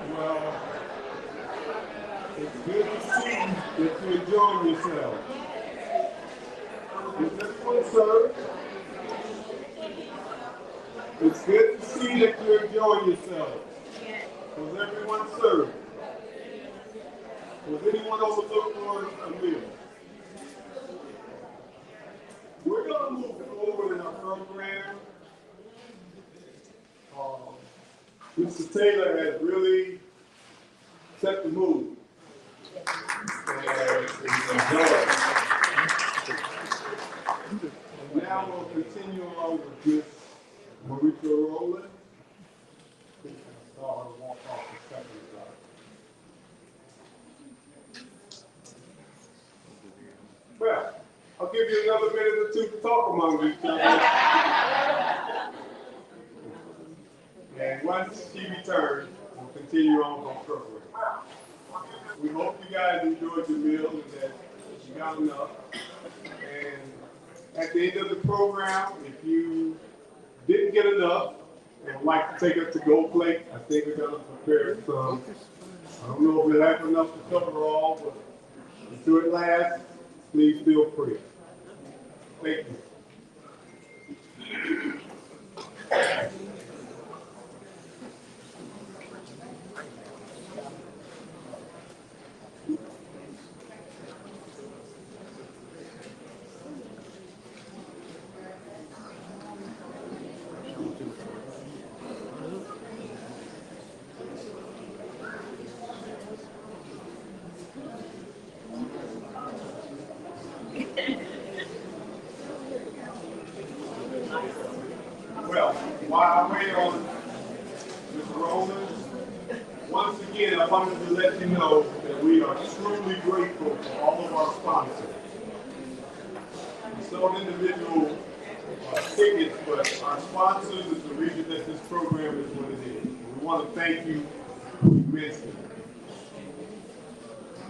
Well, it's good to see that you're enjoying yourself. Is everyone served? It's good to see that you're enjoying yourself. Was everyone served? Was anyone overlooked for a meal? We're going to move forward in our program. Mr. Taylor has really set the mood. And now we'll continue on with this Mauricio Rowland. Walk off the second side. Well, I'll give you another minute or two to talk among each other. And once she returns, we'll continue on with the program. We hope you guys enjoyed your meal and that you got enough. And at the end of the program, if you didn't get enough and would like to take us to go plate, I think we're going to prepare some. I don't know if we'll have enough to cover all, but until it lasts, please feel free. Thank you. Well, while I wait on Mr. Rowland, once again, I wanted to let you know that we are truly grateful for all of our sponsors. We sold individual tickets, but our sponsors is the reason that this program is what it is. We want to thank you immensely.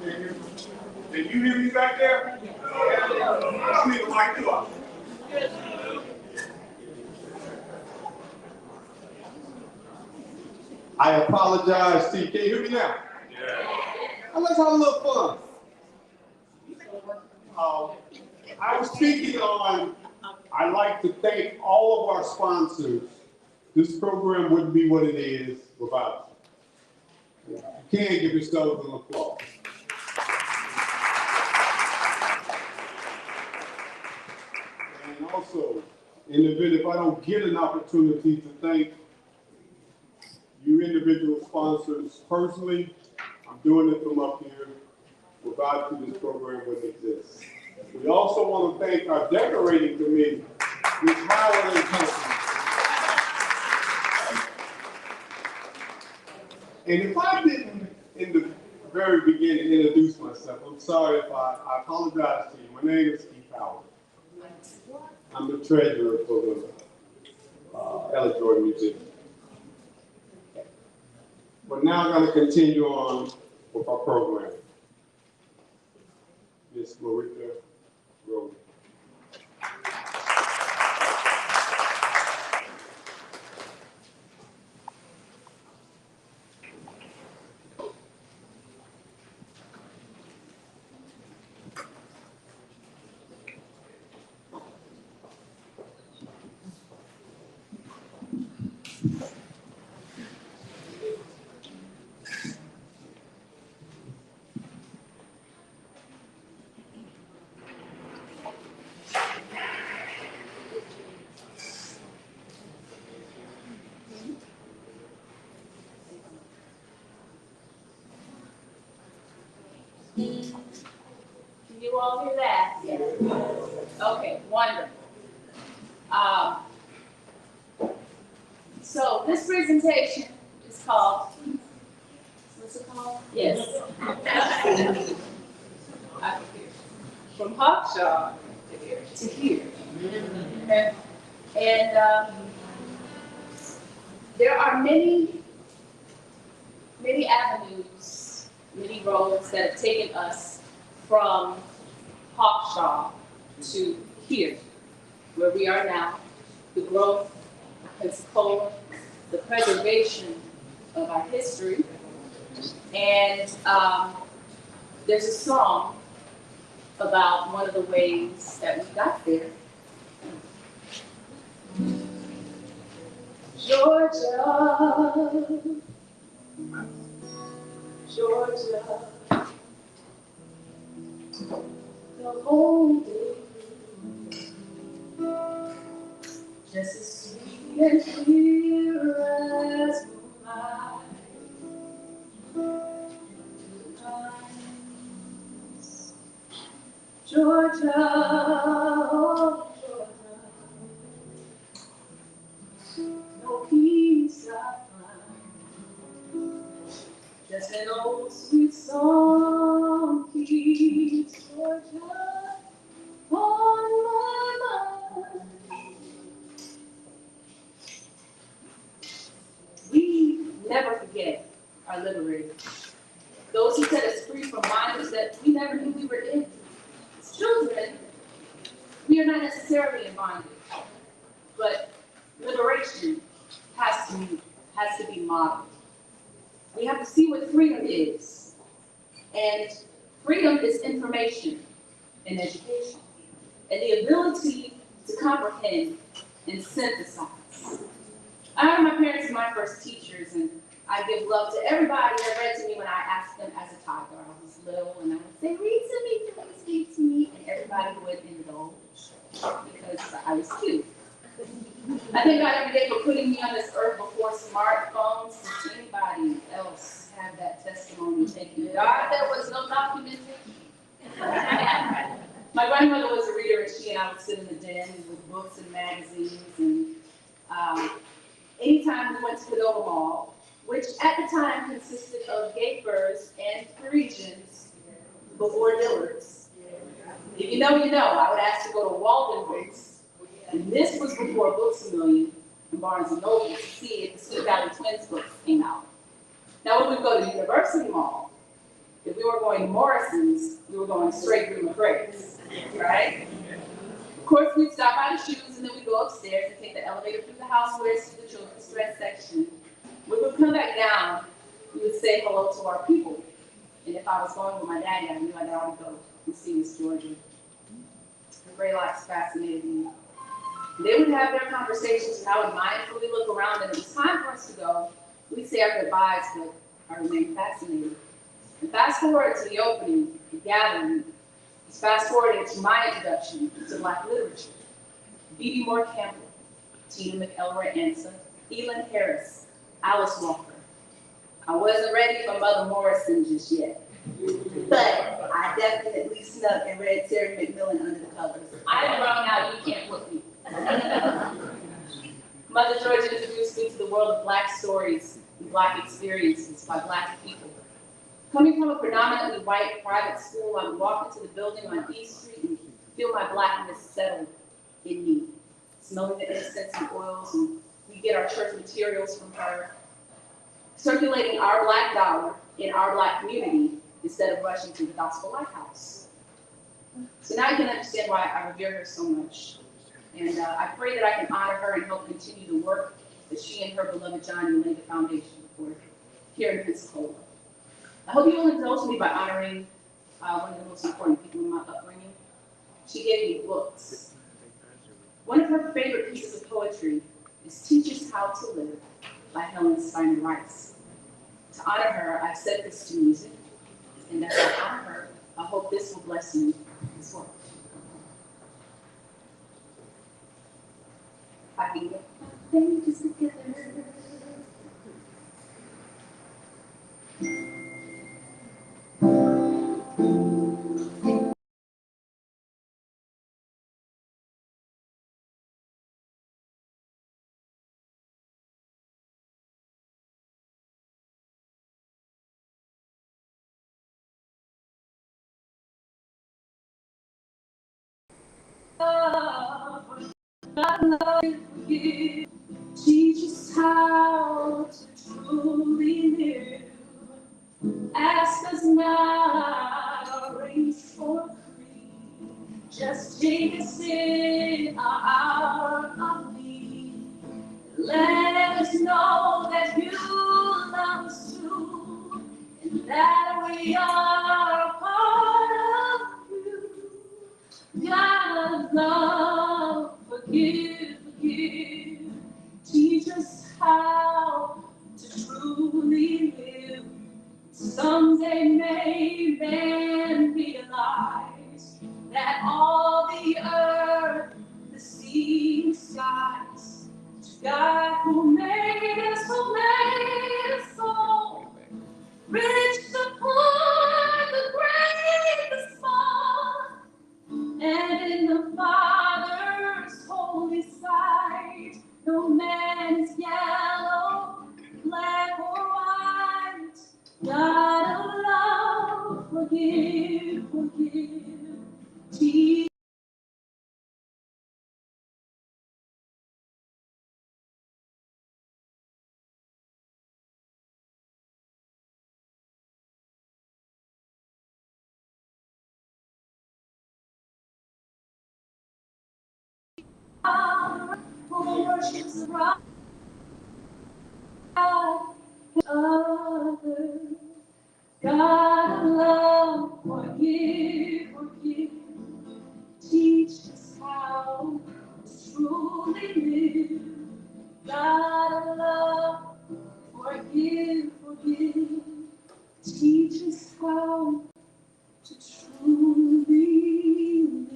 Can you hear me back there? I see the mic too. I apologize, Steve. Can you hear me now? Yeah. Let's have a little fun. I was speaking on, I'd like to thank all of our sponsors. This program wouldn't be what it is without you. You can give yourselves an applause. And also, in the event if I don't get an opportunity to thank you individual sponsors personally, I'm doing it from up here. Without you, this program wouldn't exist. We also want to thank our decorating committee, Ms. Howard and Company. And if I didn't, in the very beginning, introduce myself, I'm sorry if I apologize to you. My name is Keith Howard. I'm the treasurer for the Ella Jordan Museum. We're now going to continue on with our program. Ms. Marita Rowland. Can you all hear that? Yes. Okay, wonderful. So this presentation is called, what's it called? Yes. From Hawkshaw to here. And there are many avenues, many roads that have taken us from Hawkshaw to here, where we are now, the growth of Pensacola, the preservation of our history, And there's a song about one of the ways that we got there. Georgia, Georgia, the whole day, just as sweet and clear as moonlight. Georgia, oh, Georgia, no peace I find, just an old sweet song keeps Georgia on my mind. We never forget our liberators, those who set us free from bondage that we never knew we were in. As children, we are not necessarily in bondage, but liberation has to be modeled. We have to see what freedom is. And freedom is information and education, and the ability to comprehend and synthesize. I remember my parents were my first teachers, and I give love to everybody that read to me when I asked them as a toddler. I was little, and I would say, read to me, please read to me, and everybody would indulge because I was cute. I thank God every day for putting me on this earth before smartphones. Does anybody else have that testimony? Thank you, God, there was no documentation. My grandmother was a reader, and she and I would sit in the den with books and magazines. And anytime we went to Padova Mall, which at the time consisted of Gapers and Parisians before Dillard's. If you know, you know. I would ask to go to Walden Books. And this was before Books A Million and Barnes and Noble to see if the Sweet Valley Twins books came out. Now, when we go to University Mall, if we were going to Morrison's, we were going straight through McRae's, right? Of course, we'd stop by the shoes, and then we'd go upstairs and take the elevator through the housewares to the children's dress section. When we would come back down, we would say hello to our people. And if I was going with my daddy, I knew I'd already go and see Miss Georgia. Her gray locks fascinated me. They would have their conversations, and I would mindfully look around, and it was time for us to go. We'd say our goodbyes, but I remained fascinated. And fast forward to the opening, the gathering, it's fast forwarding to my introduction to Black literature. B.B. Moore Campbell, Tina McElroy Ansa, Elin Harris, Alice Walker. I wasn't ready for Mother Morrison just yet, but I definitely snuck and read Terry McMillan under the covers. I'm grown now, you can't look me. Mother Georgia introduced me to the world of Black stories and Black experiences by Black people. Coming from a predominantly white private school, I would walk into the building on East Street and feel my Blackness settle in me, smelling the incense and oils, and we get our church materials from her, circulating our Black dollar in our Black community instead of rushing to the Gospel Lighthouse. So now you can understand why I revere her so much. And I pray that I can honor her and help continue the work that she and her beloved Johnny laid the foundation for here in Pensacola. I hope you will indulge me by honoring one of the most important people in my upbringing. She gave me books. One of her favorite pieces of poetry is Teach Us How to Live by Helen Steiner Rice. To honor her, I've set this to music, and as I honor her, I hope this will bless you as well. I can get my pages together. Teach us how to truly live. Ask us not our race or creed. Just take us in our hour of need. Let us know that you love us too. we are a part of you. God of love, forgive, forgive. Teach us how to truly live. Someday may man realize that all the earth, the sea, and skies, to God who made us all, rich, the poor, the great, the small, and in the Father's holy sight, no man is yellow, black, or white. God of love, forgive, forgive, teach. Who worships right other. God of love, forgive, forgive, teach us how to truly live. God of love, forgive, forgive, teach us how to truly live.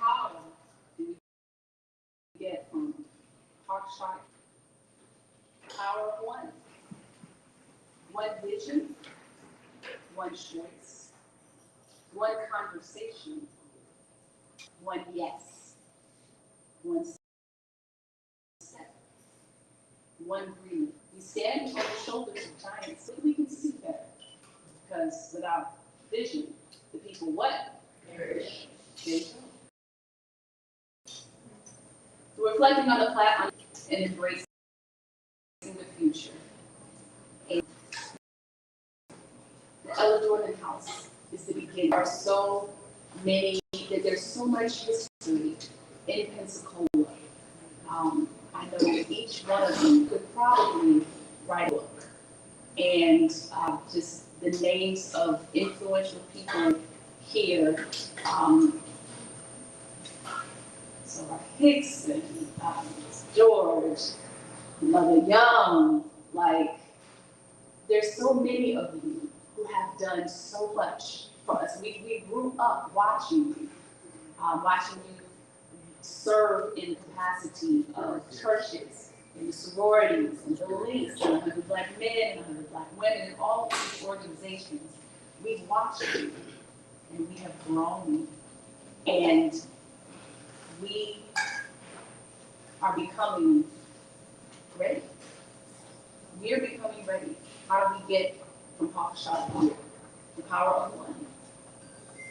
How do we get from talk shop, power of one? One vision, one choice, one conversation, one yes, one step, one breathe. We stand on the shoulders of giants so we can see better. Because without vision, the people what? Perish. So reflecting on the platform and embracing the future. And the Ella Jordan House is the beginning. There are so many, that there's so much history in Pensacola. I know that each one of you could probably write a book. And just the names of influential people here. So Hickson, George, Mother Young, like, there's so many of you who have done so much for us. We grew up watching you, watching you serve in the capacity of churches, in the sororities, and the links, and 100 Black men, and 100 Black women, and all of these organizations. We've watched you, and we have grown, and we are becoming ready. We're becoming ready. How do we get from Papa Shop here? The power of one.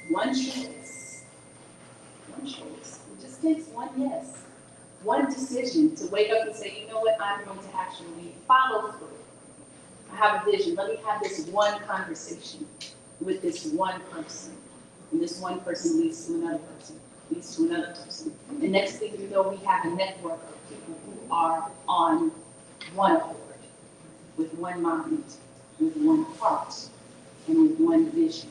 One choice. One choice. It just takes one yes. One decision to wake up and say, you know what, I'm going to actually follow through. I have a vision. Let me have this one conversation with this one person. And this one person leads to another person, leads to another person. And next thing you know, we have a network of people who are on one accord, with one mind, with one heart, and with one vision.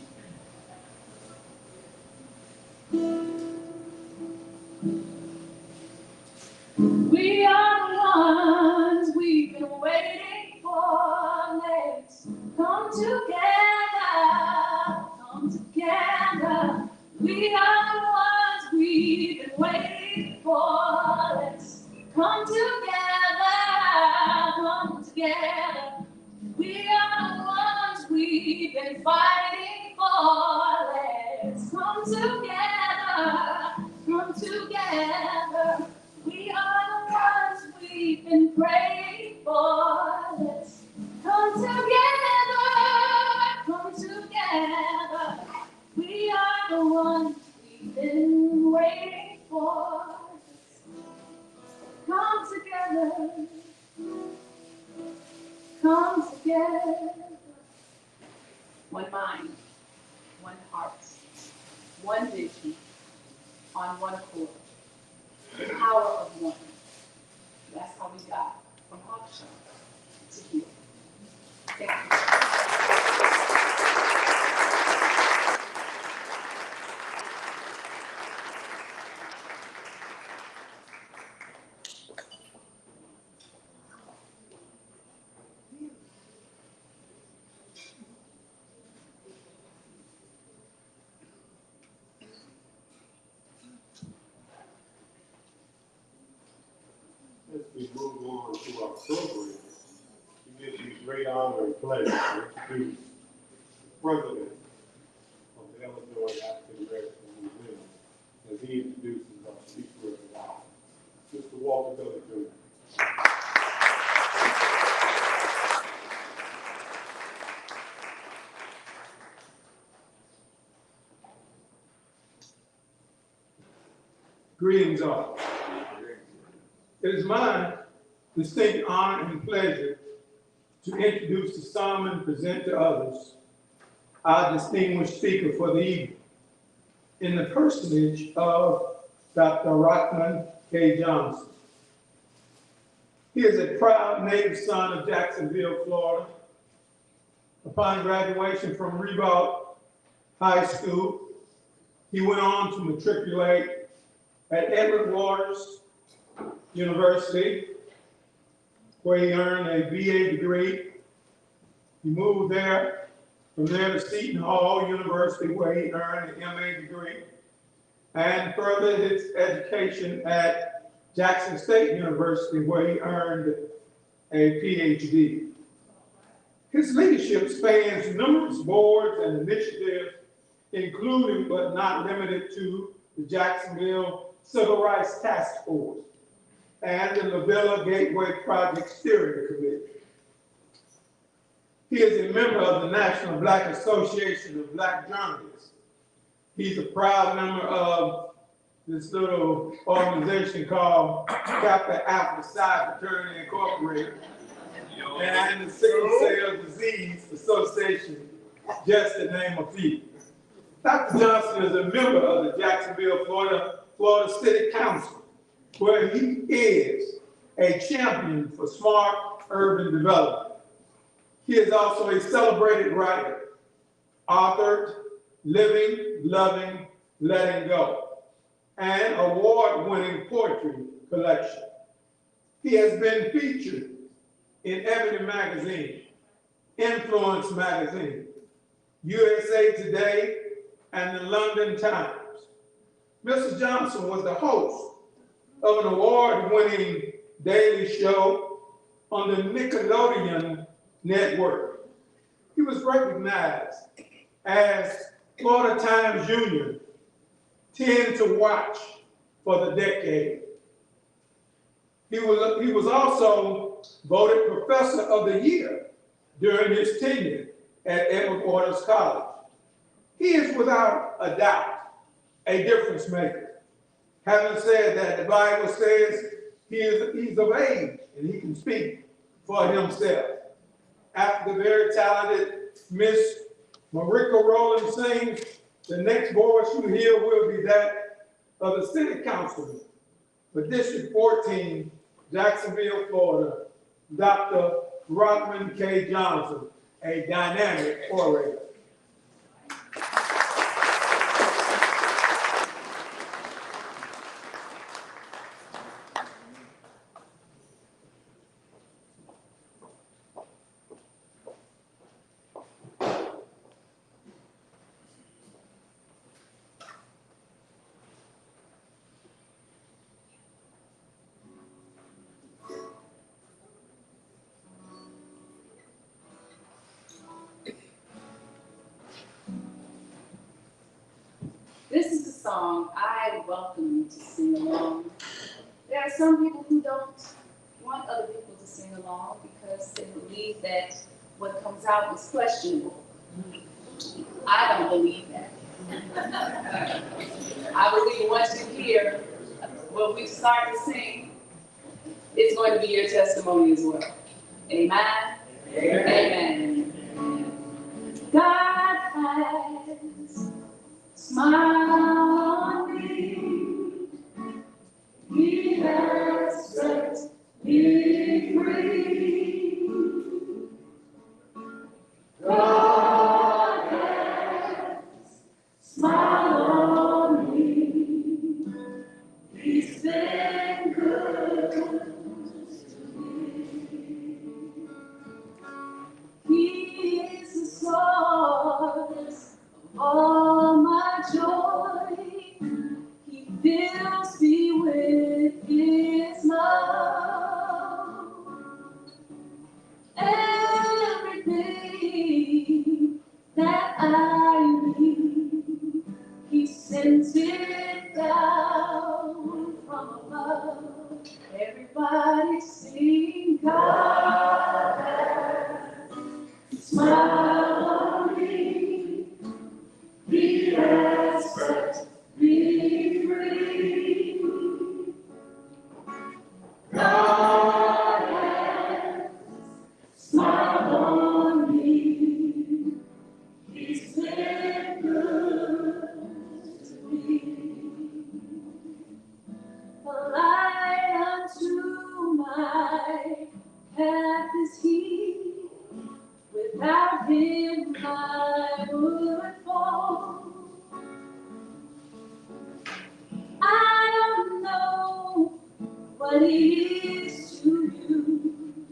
We are the ones we've been waiting for. Let's come together, come together. We are the ones we've been waiting for. Let's come together, come together. We are the ones we've been fighting for. Let's come together, come together. We are the ones we've been praying for. Let's come together, come together. We are the ones we've been waiting for. Come together, come together. One mind, one heart, one vision, on one accord. the power of one. That's how we got from auction to here. Thank you. As we move on to our program, we give you great honor and pleasure to introduce the president of the Illinois African American Museum as he introduces our speaker of the hour, Mr. Walter Miller Jr. Greetings all. It is my distinct honor and pleasure to introduce to some and present to others our distinguished speaker for the evening in the personage of Dr. Rockman K. Johnson. He is a proud native son of Jacksonville, Florida. Upon graduation from Ribault High School, he went on to matriculate at Edward Waters University, where he earned a BA degree. He moved from there to Seton Hall University, where he earned an MA degree, and furthered his education at Jackson State University, where he earned a PhD. His leadership spans numerous boards and initiatives, including but not limited to the Jacksonville Civil Rights Task Force and the La Villa Gateway Project Steering Committee. He is a member of the National Black Association of Black Journalists. He's a proud member of this little organization called Kappa Alpha Psi Fraternity Incorporated and the Sickle Cell Disease Association, just to name a few. Dr. Johnson is a member of the Jacksonville, Florida City Council, where he is a champion for smart urban development. He is also a celebrated writer, authored Living, Loving, Letting Go, and award-winning poetry collection. He has been featured in Ebony Magazine, Influence Magazine, USA Today, and the London Times. Mr. Johnson was the host of an award-winning daily show on the Nickelodeon network. He was recognized as Florida Times Junior 10 to watch for the decade. He was also voted Professor of the Year during his tenure at Edward Waters College. He is without a doubt a difference maker. Having said that, the Bible says he's of age and he can speak for himself. After the very talented Miss Marika Rowland sings, the next voice you hear will be that of the city councilman for District 14, Jacksonville, Florida, Dr. Rockman K. Johnson, a dynamic orator. This is a song I welcome you to sing along. There are some people who don't want other people to sing along because they believe that what comes out is questionable. I don't believe that. I believe once you hear what we start to sing, it's going to be your testimony as well. Amen? Amen. God has smiled on me. He fills me with His love. Everything that I need, He sends it down from above. Everybody sing, God has smiled on me. He has set me free. God has smiled on me. He's been good to me. A light unto my path is He. Without Him I would fall. I don't know what He is to you,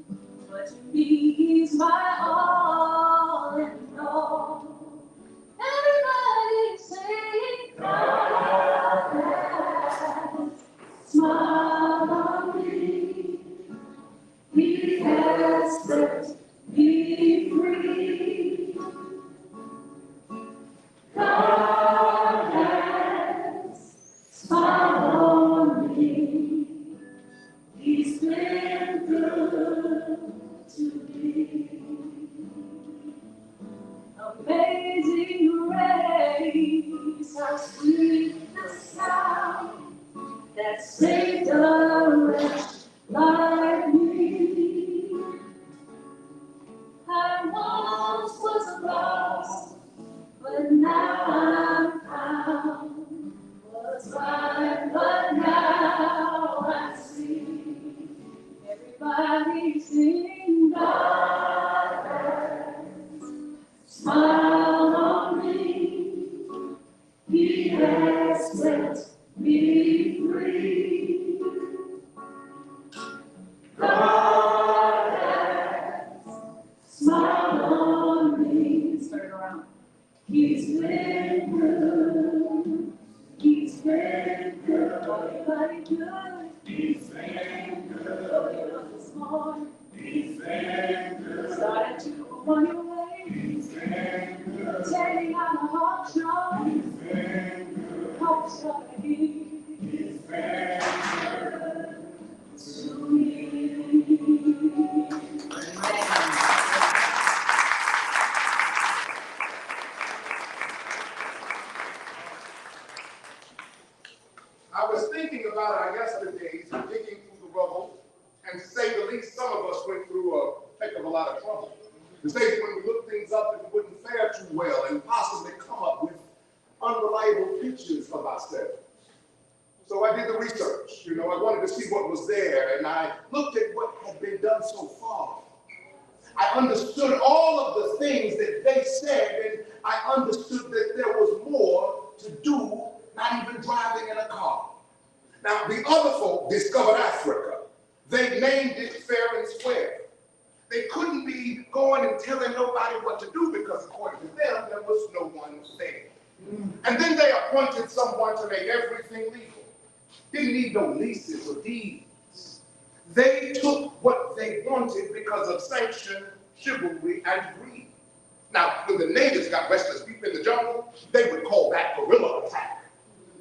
but to me He's my all in all. Everybody saying, God has smiled on me. He has set me free. God has smiled on me. He's been good to me. Amazing grace, how sweet the sound that saved a wretch like me. I once was lost, but now I'm found. Was blind, but now I see. Everybody sing, God has smiled on me. He has set me free. God has smiled on me. Turn around. He's been good. He's been good. Everybody good. He's been good. Waking up this morning. He's been good. Started to on your way. He's been good. Taking out a hard job. He's been good. Hope somebody here. He's been good to me. I was thinking about our yesterdays and digging through the rubble, and to say the least, some of us went through a heck of a lot of trouble. To say when we looked things up that we wouldn't fare too well and possibly come up with unreliable pictures of ourselves. So I did the research. I wanted to see what was there, and I looked at what had been done so far. I understood all of the things that they said, and I understood that there was more to do, not even driving in a car. Now, the other folk discovered Africa. They named it fair and square. They couldn't be going and telling nobody what to do because, according to them, there was no one there. And then they appointed someone to make everything legal. Didn't need no leases or deeds. They took what they wanted because of sanction, chivalry, and greed. Now, when the natives got restless deep in the jungle, they would call that guerrilla attack.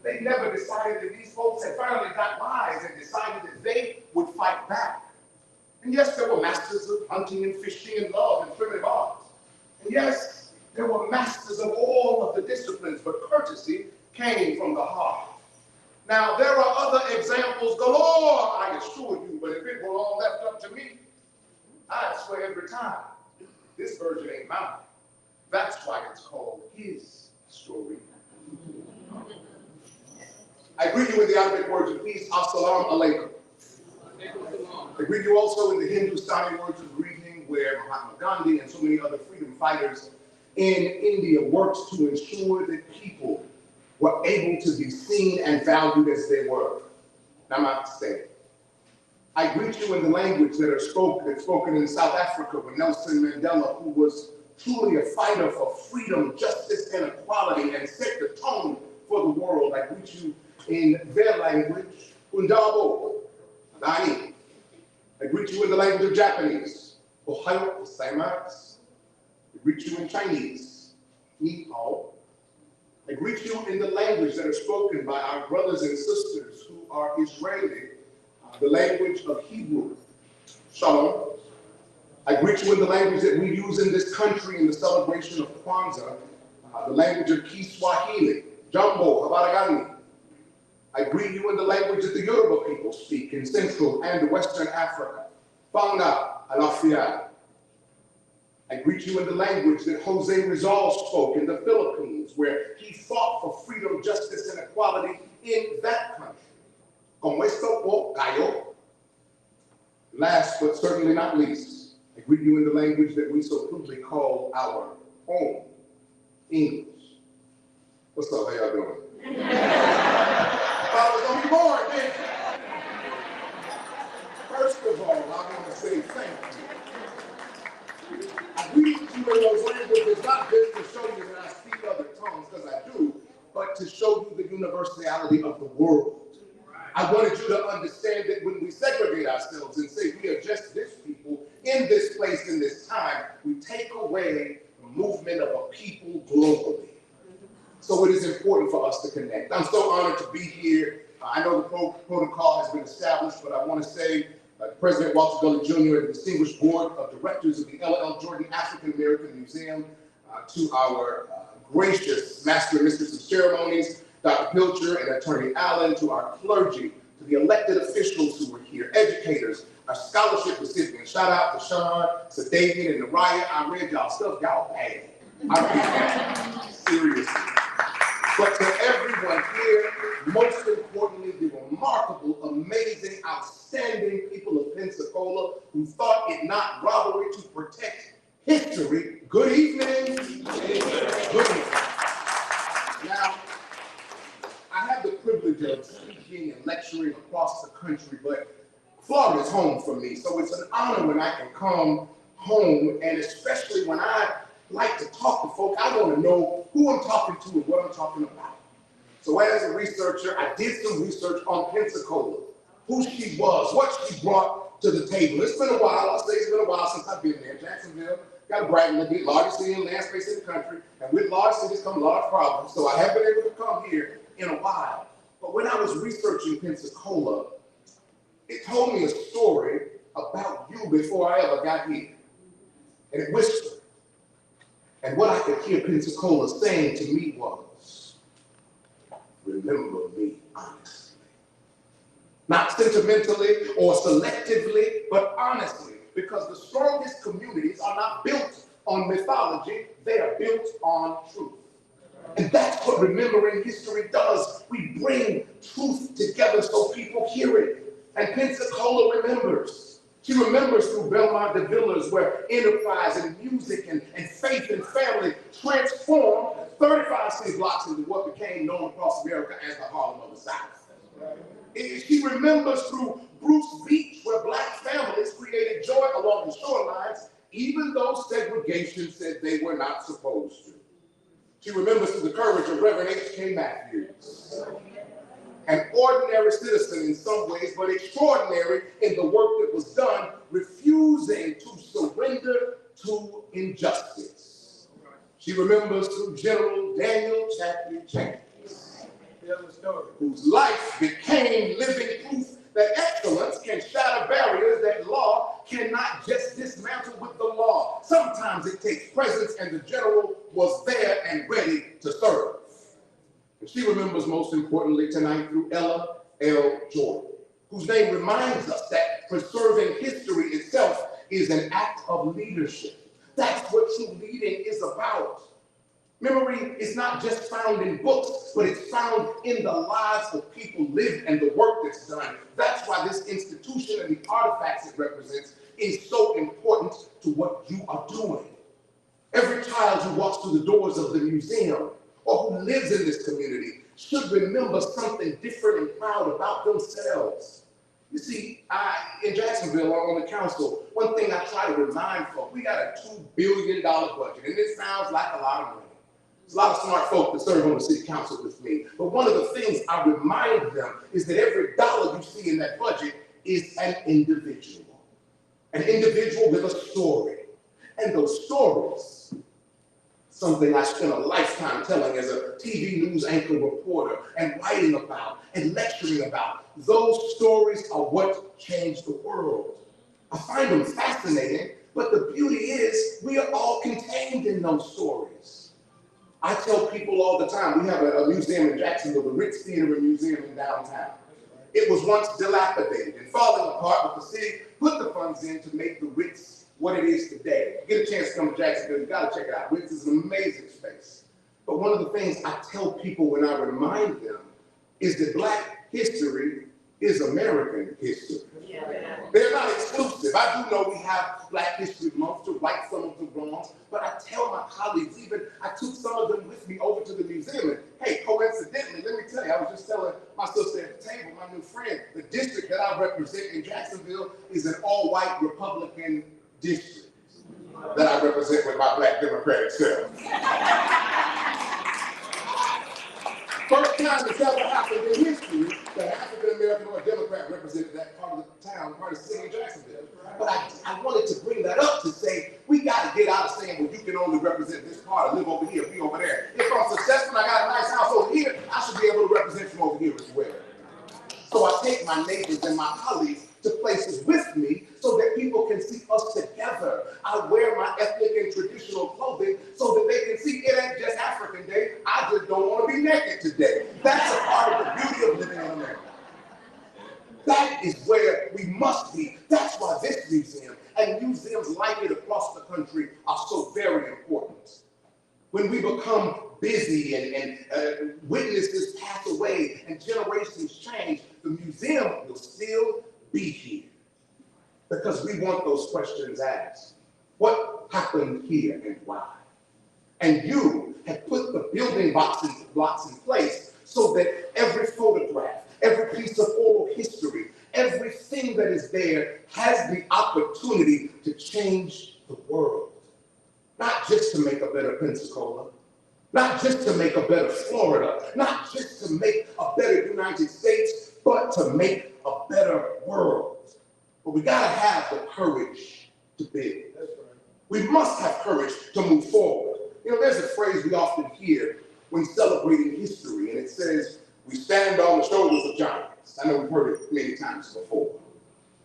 They never decided that these folks had finally got wise and decided that they would fight back. And yes, there were masters of hunting and fishing and love and primitive arts. And yes, there were masters of all of the disciplines, but courtesy came from the heart. Now, there are other examples galore, I assure you, but if it were all left up to me, I'd swear every time, this version ain't mine. That's why it's called his story. I greet you in the Arabic words of peace, Assalamu alaikum. I greet you also in the Hindustani words of greeting, where Mahatma Gandhi and so many other freedom fighters in India worked to ensure that people were able to be seen and valued as they were. Namaste. I greet you in the language that's spoken in South Africa with Nelson Mandela, who was truly a fighter for freedom, justice, and equality, and set the tone for the world. I greet you in their language, Undabo, Nani. I greet you in the language of Japanese, Ohayo gozaimasu. I greet you in Chinese, Ni hao. I greet you in the language that are spoken by our brothers and sisters who are Israeli, the language of Hebrew, Shalom. I greet you in the language that we use in this country in the celebration of Kwanzaa, the language of Kiswahili, Jambo, Habaragani. I greet you in the language that the Yoruba people speak in Central and Western Africa, Fanga, Alafia. I greet you in the language that Jose Rizal spoke in the Philippines, where he fought for freedom, justice, and equality in that country. Como esto po kayo. Last but certainly not least, I greet you in the language that we so crudely call our home, English. What's up, how y'all doing? I was gonna be bored, man. First of all, I want to say thank you. I greet you in those languages not just to show you that I speak other tongues, because I do, but to show you the universality of the world. I wanted you to understand that when we segregate ourselves and say we are just this people in this place, in this time, we take away the movement of a people globally. So it is important for us to connect. I'm so honored to be here. I know the protocol has been established, but I want to say President Walter Gully Jr. and the distinguished board of directors of the L.L. Jordan African American Museum, to our gracious master and mistress of ceremonies, Dr. Pilcher and Attorney Allen, to our clergy, to the elected officials who were here, educators, our scholarship recipients. Shout out to Sean, to David, and Naraya. I read y'all stuff, y'all bad. I read that seriously. But to everyone here, most importantly, the remarkable, amazing, outstanding people of Pensacola who thought it not robbery to protect history, good evening. Good evening. Now, I have the privilege of speaking and lecturing across the country, but Florida is home for me, so it's an honor when I can come home, and especially when I like to talk to folk, I want to know who I'm talking to and what I'm talking about. So as a researcher, I did some research on Pensacola, who she was, what she brought to the table. It's been a while, I'll say it's been a while since I've been there. Jacksonville, got to brag a little bit, largest city in land space in the country, and with large cities come large problems, so I have been able to come here in a while. But when I was researching Pensacola, it told me a story about you before I ever got here. And it whispered. And what I could hear Pensacola saying to me was, remember me honestly. Not sentimentally or selectively, but honestly, because the strongest communities are not built on mythology, they are built on truth. And that's what remembering history does. We bring truth together so people hear it. And Pensacola remembers. She remembers through Belmont de Villas, where enterprise and music and faith and family transformed 35 city blocks into what became known across America as the Harlem of the South. She remembers through Bruce Beach, where black families created joy along the shorelines, even though segregation said they were not supposed to. She remembers through the courage of Reverend H.K. Matthews, an ordinary citizen in some ways, but extraordinary in the work that was done, refusing to surrender to injustice. She remembers through General Daniel Chapman Jenkins, whose life became living proof that excellence can shatter barriers that law cannot just dismantle with the law. Sometimes it takes presence, and the general was there and ready to serve. And she remembers most importantly tonight through Ella L. Jordan, whose name reminds us that preserving history itself is an act of leadership. That's what true leading is about. Memory is not just found in books, but it's found in the lives of people lived and the work that's done. That's why this institution and the artifacts it represents is so important to what you are doing. Every child who walks through the doors of the museum or who lives in this community should remember something different and proud about themselves. You see, in Jacksonville, on the council, one thing I try to remind folks, we got a $2 billion budget, and it sounds like a lot of money. There's a lot of smart folk that serve on the city council with me, but one of the things I remind them is that every dollar you see in that budget is an individual with a story. And those stories, something I spent a lifetime telling as a TV news anchor reporter and writing about and lecturing about, those stories are what changed the world. I find them fascinating, but the beauty is we are all contained in those stories. I tell people all the time, we have a museum in Jacksonville, the Ritz Theater and Museum in downtown. It was once dilapidated and falling apart, but the city put the funds in to make the Ritz what it is today. If you get a chance to come to Jacksonville, you gotta check it out. Ritz is an amazing space. But one of the things I tell people when I remind them is that Black history is American history. They're not exclusive. I do know we have Black History Month to right some of the wrongs, but I tell my colleagues, even I took some of them with me over to the museum, and hey, coincidentally, let me tell you, I was just telling my sister at the table, my new friend, the district that I represent in Jacksonville is an all-white Republican district that I represent with my Black Democratic self. First time it's ever happened in history that an African-American or a Democrat represented that part of the town, part of the city of Jacksonville. But I wanted to bring that up to say, we got to get out of saying, well, you can only represent this part or live over here, be over there. If I'm successful and I got a nice house over here, I should be able to represent from over here as well. So I take my neighbors and my colleagues to places with me so that people can see us together. I wear my ethnic and traditional clothing so that they can see it ain't just African Day. I just don't want to be naked today. That's a part of the beauty of living in America. That is where we must be. That's why this museum and museums like it across the country are so very important. When we become busy and witnesses pass away and generations change, the museum will still be here because we want those questions asked. What happened here and why? And you have put the building blocks in place so that every photograph, every piece of oral history, everything that is there has the opportunity to change the world. Not just to make a better Pensacola, not just to make a better Florida, not just to make a better United States, but to make a better world. But we gotta have the courage to build. We must have courage to move forward. You know, there's a phrase we often hear when celebrating history, and it says, we stand on the shoulders of giants. I know we've heard it many times before.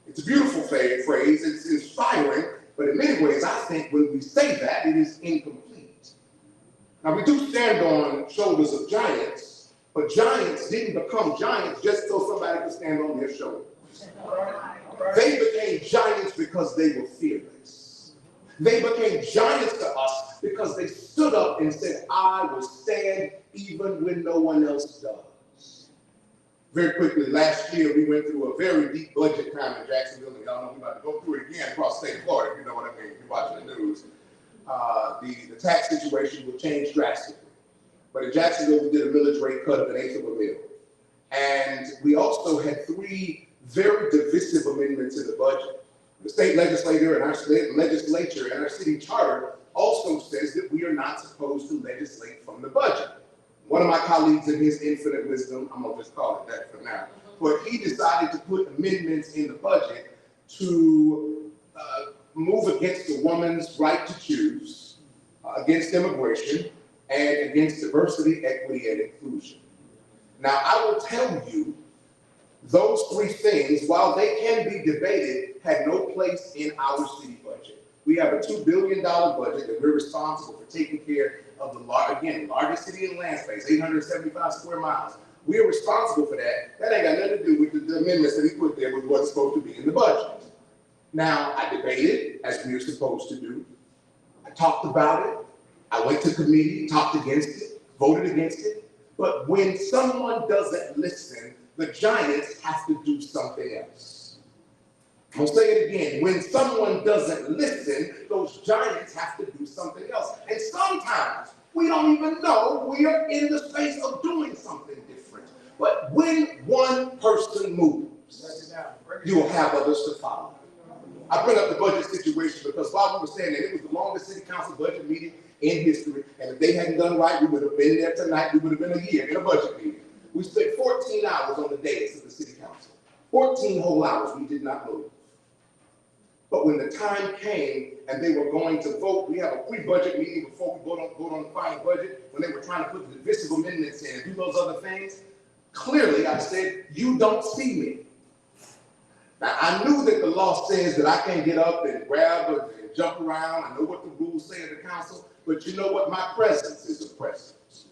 It's a beautiful phrase, it's inspiring, but in many ways, I think when we say that, it is incomplete. Now, we do stand on shoulders of giants, but giants didn't become giants just so somebody could stand on their shoulders. They became giants because they were fearless. They became giants to us because they stood up and said, I will stand even when no one else does. Very quickly, last year, we went through a very deep budget time in Jacksonville, and y'all know we're about to go through it again across the state of Florida, if you know what I mean, if you're watching the news. The tax situation will change drastically. But in Jacksonville, we did a millage rate cut of 1/8 of a mil. And we also had 3 very divisive amendments in the budget. The state legislature and our city charter also says that we are not supposed to legislate from the budget. One of my colleagues in his infinite wisdom, I'm gonna just call it that for now, but he decided to put amendments in the budget to move against the woman's right to choose, against immigration, and against diversity, equity, and inclusion. Now, I will tell you, those 3 things, while they can be debated, had no place in our city budget. We have a $2 billion budget that we're responsible for taking care of the largest city in land space, 875 square miles. We're responsible for that. That ain't got nothing to do with the amendments that he put there with what's supposed to be in the budget. Now, I debated, as we are supposed to do. I talked about it. I went to committee, talked against it, voted against it. But when someone doesn't listen, the giants have to do something else. I'll say it again. When someone doesn't listen, those giants have to do something else. And sometimes we don't even know we are in the space of doing something different. But when one person moves, you will have others to follow. I bring up the budget situation because while we were saying that, it was the longest city council budget meeting in history. And if they hadn't done right, we would have been there tonight. We would have been a year in a budget meeting. We spent 14 hours on the dais of the city council. 14 whole hours we did not move. But when the time came and they were going to vote, we have a pre-budget meeting before we vote on the final budget, when they were trying to put the divisive amendments in and do those other things. Clearly, I said, you don't see me. Now, I knew that the law says that I can't get up and grab and jump around. I know what the rules say of the council, but you know what? My presence is a presence.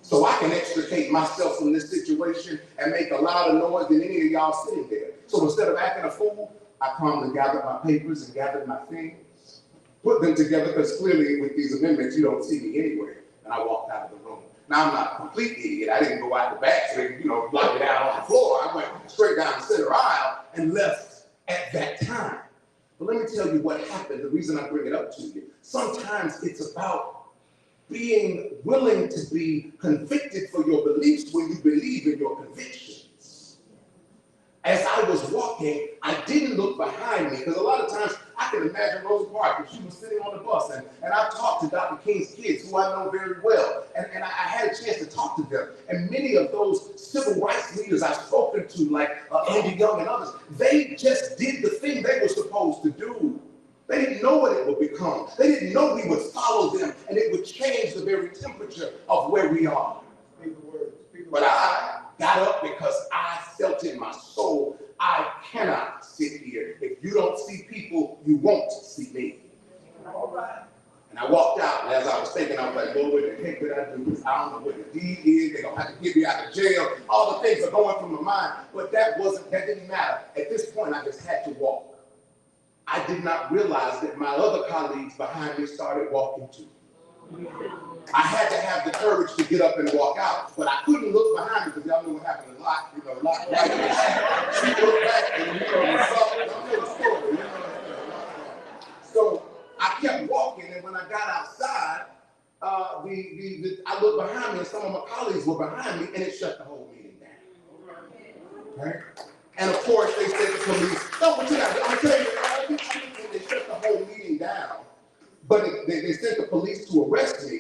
So I can extricate myself from this situation and make a louder noise than any of y'all sitting there. So instead of acting a fool, I calmly gathered my papers and gathered my things, put them together, because clearly with these amendments, you don't see me anywhere. And I walked out of the room. Now, I'm not a complete idiot. I didn't go out the back so they could, block it out on the floor. I went straight down the center aisle and left at that time. But let me tell you what happened. The reason I bring it up to you. Sometimes it's about being willing to be convicted for your beliefs when you believe in your convictions. As I was walking, I didn't look behind me, because a lot of times I can imagine Rosa Parks, she was sitting on the bus, and I talked to Dr. King's kids, who I know very well, and I had a chance to talk to them. And many of those civil rights leaders I've spoken to, like Andy Young and others, they just did the thing they were supposed to do. They didn't know what it would become. They didn't know we would follow them, and it would change the very temperature of where we are. But I got up because I felt in my soul, I cannot sit here. If you don't see people, you won't see me. All right. And I walked out, and as I was thinking, I was like, Lord, what the heck did I do? I don't know what the deed is. They're going to have to get me out of jail. All the things are going through my mind. But that didn't matter. At this point, I just had to walk. I did not realize that my other colleagues behind me started walking too. I had to have the courage to get up and walk out, but I couldn't look behind me, because y'all know what happened a lot, right? She looked back and y'all know the story. So I kept walking, and when I got outside, I looked behind me, and some of my colleagues were behind me, and it shut the whole meeting down. Right? And of course, they said to the police, no, but I'm gonna tell you, they shut the whole meeting down. But they sent the police to arrest me,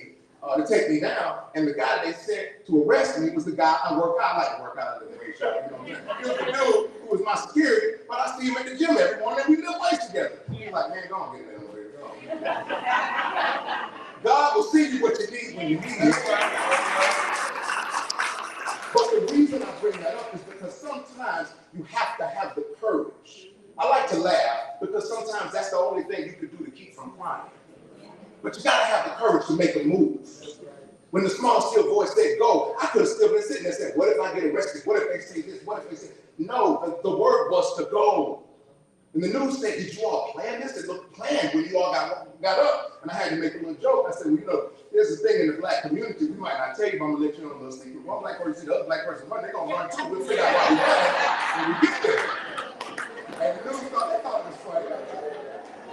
to take me down, and the guy they sent to arrest me was the guy I work out. I like to work out at the weight shop, He was the dude who was my security, but I see him at the gym every morning, and we lift weights together. He's like, man, go on, get that over here. Go on. God will send you what you need when you need it. But the reason I bring that up is because sometimes you have to have the courage. I like to laugh because sometimes that's the only thing you can do to keep from crying. But you gotta have the courage to make a move. When the small, still voice said go, I could have still been sitting there saying, what if I get arrested? What if they say this? What if they say, no, the word was to go. And the news said, did you all plan this? It looked planned when you all got up. And I had to make a little joke. I said, well, there's a thing in the black community, we might not tell you, but I'm gonna let you know a little secret. One black person see the other black person run, they're gonna run too. We'll figure out why we run when we get there. And the news thought it was funny.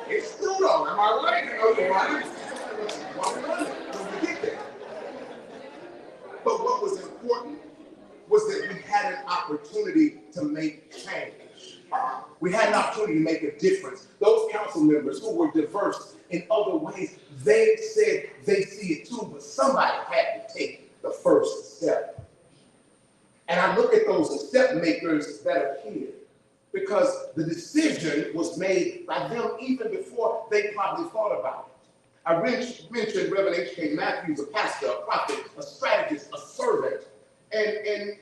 It's true though, am I right? Why we running when we get there? But what was important was that we had an opportunity to make change. We had an opportunity to make a difference. Those council members who were diverse in other ways, they said they see it too, but somebody had to take the first step. And I look at those step makers that are here, because the decision was made by them even before they probably thought about it. I mentioned Reverend H.K. Matthews, a pastor, a prophet, a strategist, a servant. And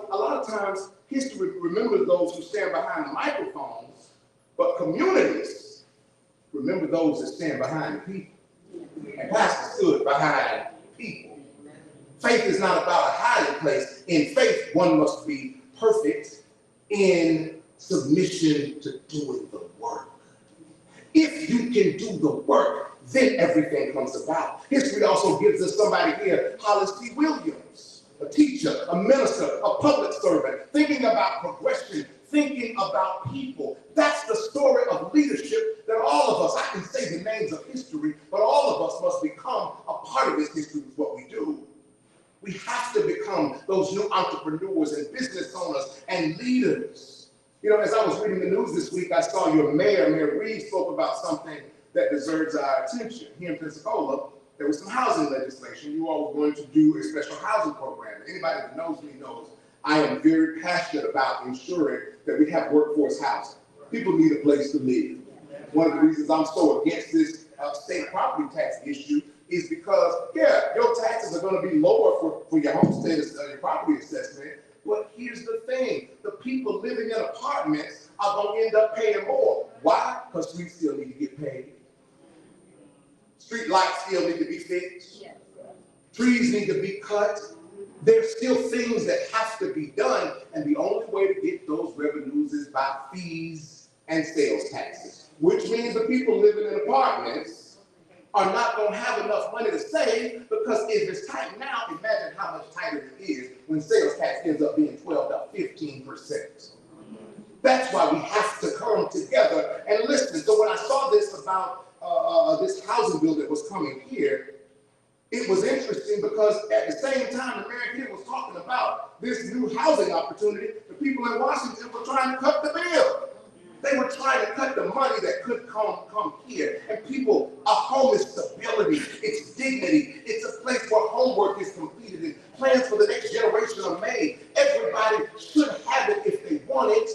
a lot of times history remembers those who stand behind the microphones, but communities remember those that stand behind the people. And pastor stood behind people. Faith is not about a hiding place. In faith, one must be perfect in submission to doing the work. If you can do the work, then everything comes about. History also gives us somebody here, Hollis T. Williams, a teacher, a minister, a public servant, thinking about progression, thinking about people. That's the story of leadership that all of us, I can say the names of history, but all of us must become a part of this history with what we do. We have to become those new entrepreneurs and business owners and leaders. As I was reading the news this week, I saw your Mayor Reed, spoke about something that deserves our attention. Here in Pensacola, there was some housing legislation. You all were going to do a special housing program. Anybody that knows me knows I am very passionate about ensuring that we have workforce housing. People need a place to live. One of the reasons I'm so against this state property tax issue is because, yeah, your taxes are going to be lower for your homestead, your property assessment. But here's the thing, the people living in apartments are going to end up paying more. Why? Because streets still need to get paid. Street lights still need to be fixed. Trees need to be cut. There's still things that have to be done, and the only way to get those revenues is by fees and sales taxes, which means the people living in apartments are not going to have enough money to save, because if it's tight now, imagine how much tighter it is when sales tax ends up being 12 to 15%. That's why we have to come together and listen. So when I saw this about this housing bill that was coming here, it was interesting because at the same time the mayor here was talking about this new housing opportunity, the people in Washington were trying to cut the bill. They were trying to cut the money that could come here. And people, a home is stability, it's dignity, it's a place where homework is completed and plans for the next generation are made. Everybody should have it if they want it,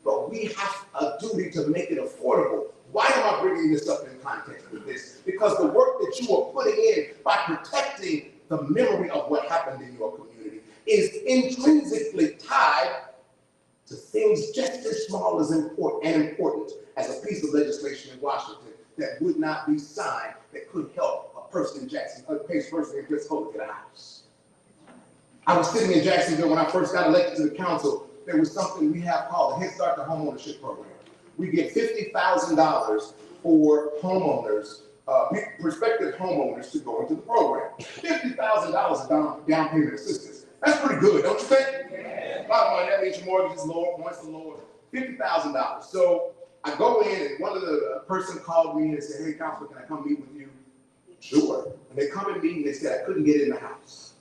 but we have a duty to make it affordable. Why am I bringing this up in context with this? Because the work that you are putting in by protecting the memory of what happened in your community is intrinsically tied to things just as small as important as a piece of legislation in Washington that would not be signed that could help a person in Jacksonville, a person in Pensacola get a house. I was sitting in Jacksonville when I first got elected to the council. There was something we have called the Head Start to Homeownership Program. We get $50,000 for homeowners, prospective homeowners to go into the program. $50,000 of down payment assistance. That's pretty good, don't you think? Yeah. A lot of money, that means your mortgage is lower, points are lower. $50,000. So I go in and one of the person called me and said, hey, Counselor, can I come meet with you? Sure. And they come and meet and they said I couldn't get in the house.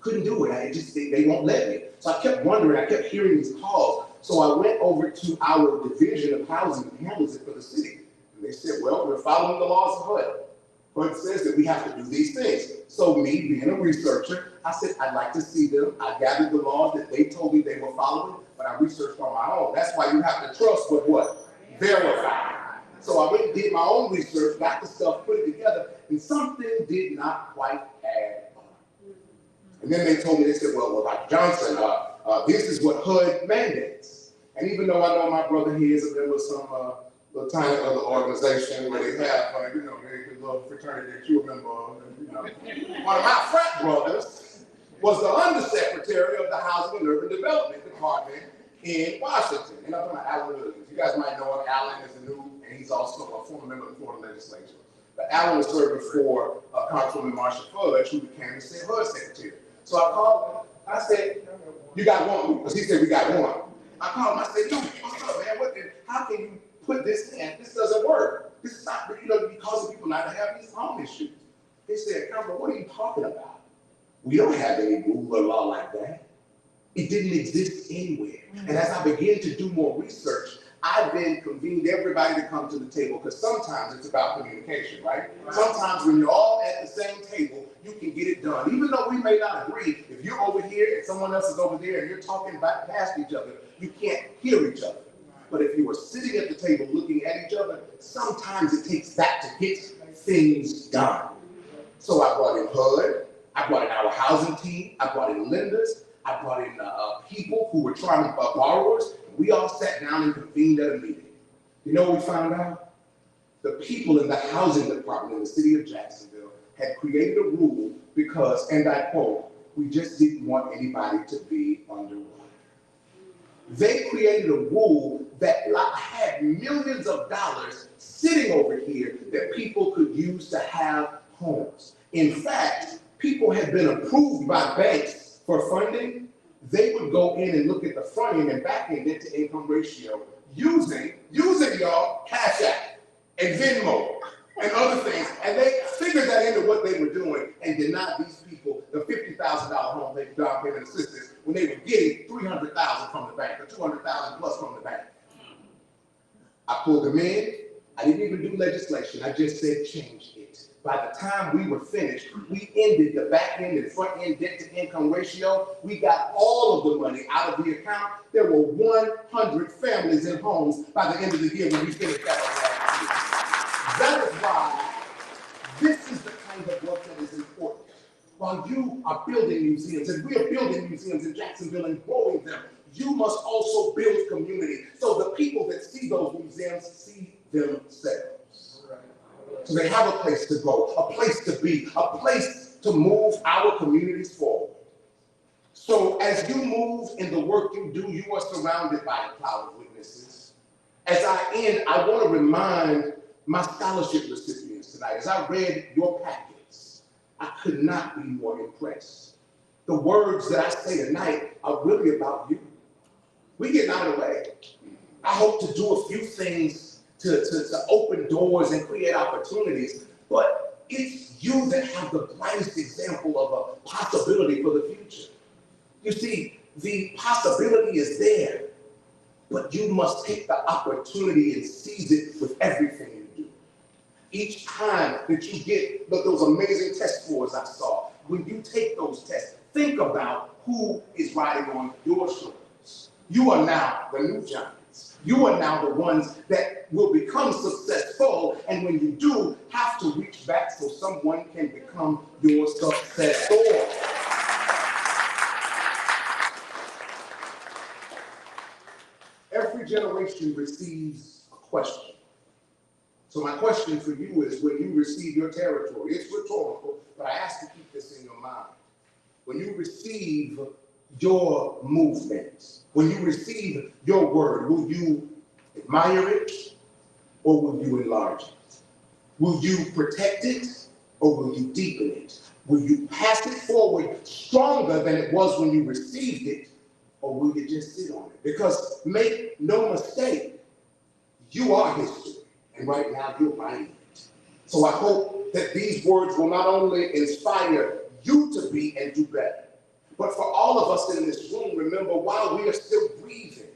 Couldn't do it. They won't let me. So I kept wondering, I kept hearing these calls. So I went over to our division of housing that handles it for the city. And they said, well, we're following the laws of HUD. HUD says that we have to do these things. So me, being a researcher, I said, I'd like to see them. I gathered the laws that they told me they were following, but I researched on my own. That's why you have to trust but what? Verify. So I went and did my own research, got the stuff, put it together, and something did not quite add up. And then they told me, they said, well, Dr. Johnson, this is what HUD mandates. And even though I know my brother here is a member of some little tiny other organization where they have, the little fraternity that you remember, one of my frat brothers was the undersecretary of the Housing and Urban Development Department in Washington. And I'm talking about Alan Williams. You guys might know him. Alan is a new, and he's also a former member of the Florida legislature. But Alan was serving for Congresswoman Marsha Fudge, who became the state HUD secretary. So I called him. I said, you got one? Because he said, we got one. I called him. I said, dude, what's up, man? How can you put this in? This doesn't work. This is not, causing people not to have these home issues. They said, Counselor, what are you talking about? We don't have any rule or law like that. It didn't exist anywhere. And as I began to do more research, I then convened everybody to come to the table, because sometimes it's about communication, right? Sometimes when you're all at the same table, you can get it done. Even though we may not agree, if you're over here and someone else is over there and you're talking back past each other, you can't hear each other. But if you were sitting at the table looking at each other, sometimes it takes that to get things done. So I brought in HUD, I brought in our housing team, I brought in lenders, I brought in people who were trying to, borrowers. We all sat down and convened at a meeting. You know what we found out? The people in the housing department in the city of Jacksonville had created a rule because, and I quote, we just didn't want anybody to be underwater. They created a rule that had millions of dollars sitting over here that people could use to have homes. In fact, people had been approved by banks for funding. They would go in and look at the front end and back end to income ratio using y'all Cash App and Venmo and other things. And they figured that into what they were doing and denied these people the $50,000 home down payment assistance when they were getting $300,000 from the bank or $200,000 plus from the bank. I pulled them in. I didn't even do legislation. I just said change it. By the time we were finished, we ended the back end and front end debt to income ratio. We got all of the money out of the account. There were 100 families in homes by the end of the year when we finished that last year. That is why this is the kind of work that is important. While you are building museums, and we are building museums in Jacksonville and growing them, you must also build community so the people that see those museums see themselves. So they have a place to go, a place to be, a place to move our communities forward. So as you move in the work you do, you are surrounded by a cloud of witnesses. As I end, I want to remind my scholarship recipients tonight, as I read your packets, I could not be more impressed. The words that I say tonight are really about you. We get out of the way. I hope to do a few things to open doors and create opportunities, but it's you that have the brightest example of a possibility for the future. You see, the possibility is there, but you must take the opportunity and seize it with everything you do. Each time that you get those amazing test scores I saw, when you take those tests, think about who is riding on your shoulders. You are now the new giants. You are now the ones that will become successful, and when you do, have to reach back so someone can become your successor. Every generation receives a question. So my question for you is, when you receive your territory, it's rhetorical, but I ask you to keep this in your mind. When you receive your movement, when you receive your word, will you admire it or will you enlarge it? Will you protect it or will you deepen it? Will you pass it forward stronger than it was when you received it, or will you just sit on it? Because make no mistake, you are history, and right now you're writing it. So I hope that these words will not only inspire you to be and do better, but for all of us in this room, remember, while we are still breathing,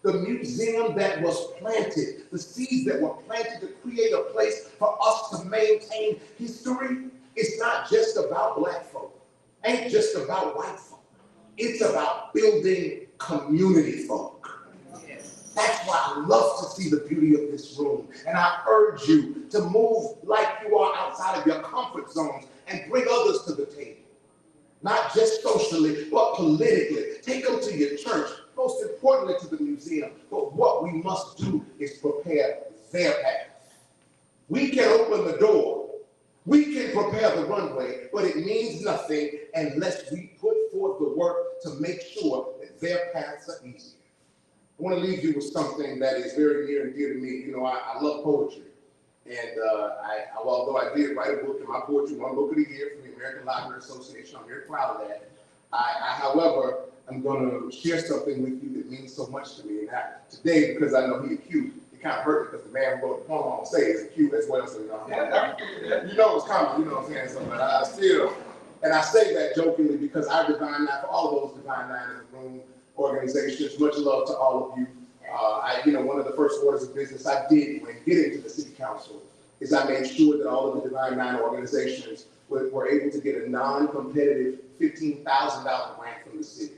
the museum that was planted, the seeds that were planted to create a place for us to maintain history, it's not just about Black folk, ain't just about white folk. It's about building community folk. That's why I love to see the beauty of this room. And I urge you to move like you are outside of your comfort zones and bring others to the table. Not just socially, but politically. Take them to your church, most importantly to the museum. But what we must do is prepare their path. We can open the door. We can prepare the runway, but it means nothing unless we put forth the work to make sure that their paths are easier. I want to leave you with something that is very near and dear to me. You know, I love poetry. And although I did write a book in my poetry, one book of the year from the American Library Association, I'm very proud of that. However, I'm going to share something with you that means so much to me. And today, because I know he's cute, it kind of hurt me because the man who wrote the poem, I'm going to say, is cute as well. So, you know it's coming, you know what I'm saying? So, but I still, and I say that jokingly because our Divine Nine, for all of those Divine Nine in the room organizations, much love to all of you. One of the first orders of business I did when getting to the city council is I made sure that all of the Divine Nine organizations were able to get a non-competitive $15,000 grant from the city.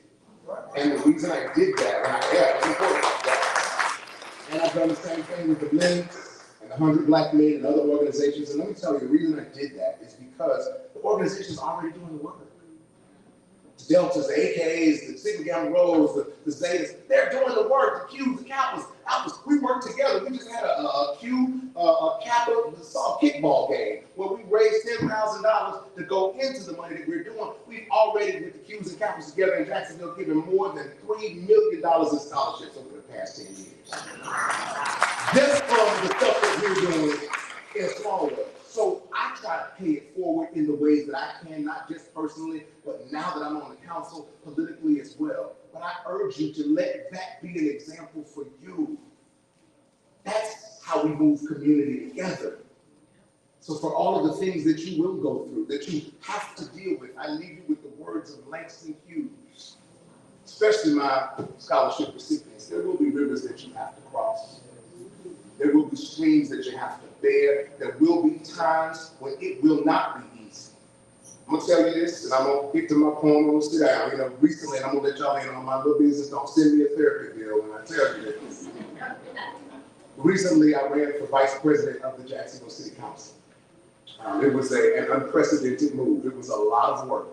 And the reason I did that, it's important. And I've done the same thing with the men and the 100 Black Men and other organizations. And let me tell you, the reason I did that is because the organization's already doing the work. The Deltas, the AKAs, the Sigma Gamma Rhos, the Zetas, they're doing the work. The Qs, the Kappas, we work together. We just had a Kappa kickball game where we raised $10,000 to go into the money that we're doing. We've already, with the Qs and Kappas together in Jacksonville, given more than $3 million in scholarships over the past 10 years. Just from the stuff that we're doing in small ways. So I try to pay it forward in the ways that I can, not just personally, but now that I'm on the council, politically as well. But I urge you to let that be an example for you. That's how we move community together. So for all of the things that you will go through, that you have to deal with, I leave you with the words of Langston Hughes, especially my scholarship recipients. There will be rivers that you have to cross. There will be streams that you have to there. There will be times when it will not be easy. I'm gonna tell you this, and I'm gonna get to my point. I'm gonna sit down. You know, recently, and I'm gonna let y'all in on my little business. Don't send me a therapy bill when I tell you this. Recently, I ran for vice president of the Jacksonville City Council. It was an unprecedented move. It was a lot of work.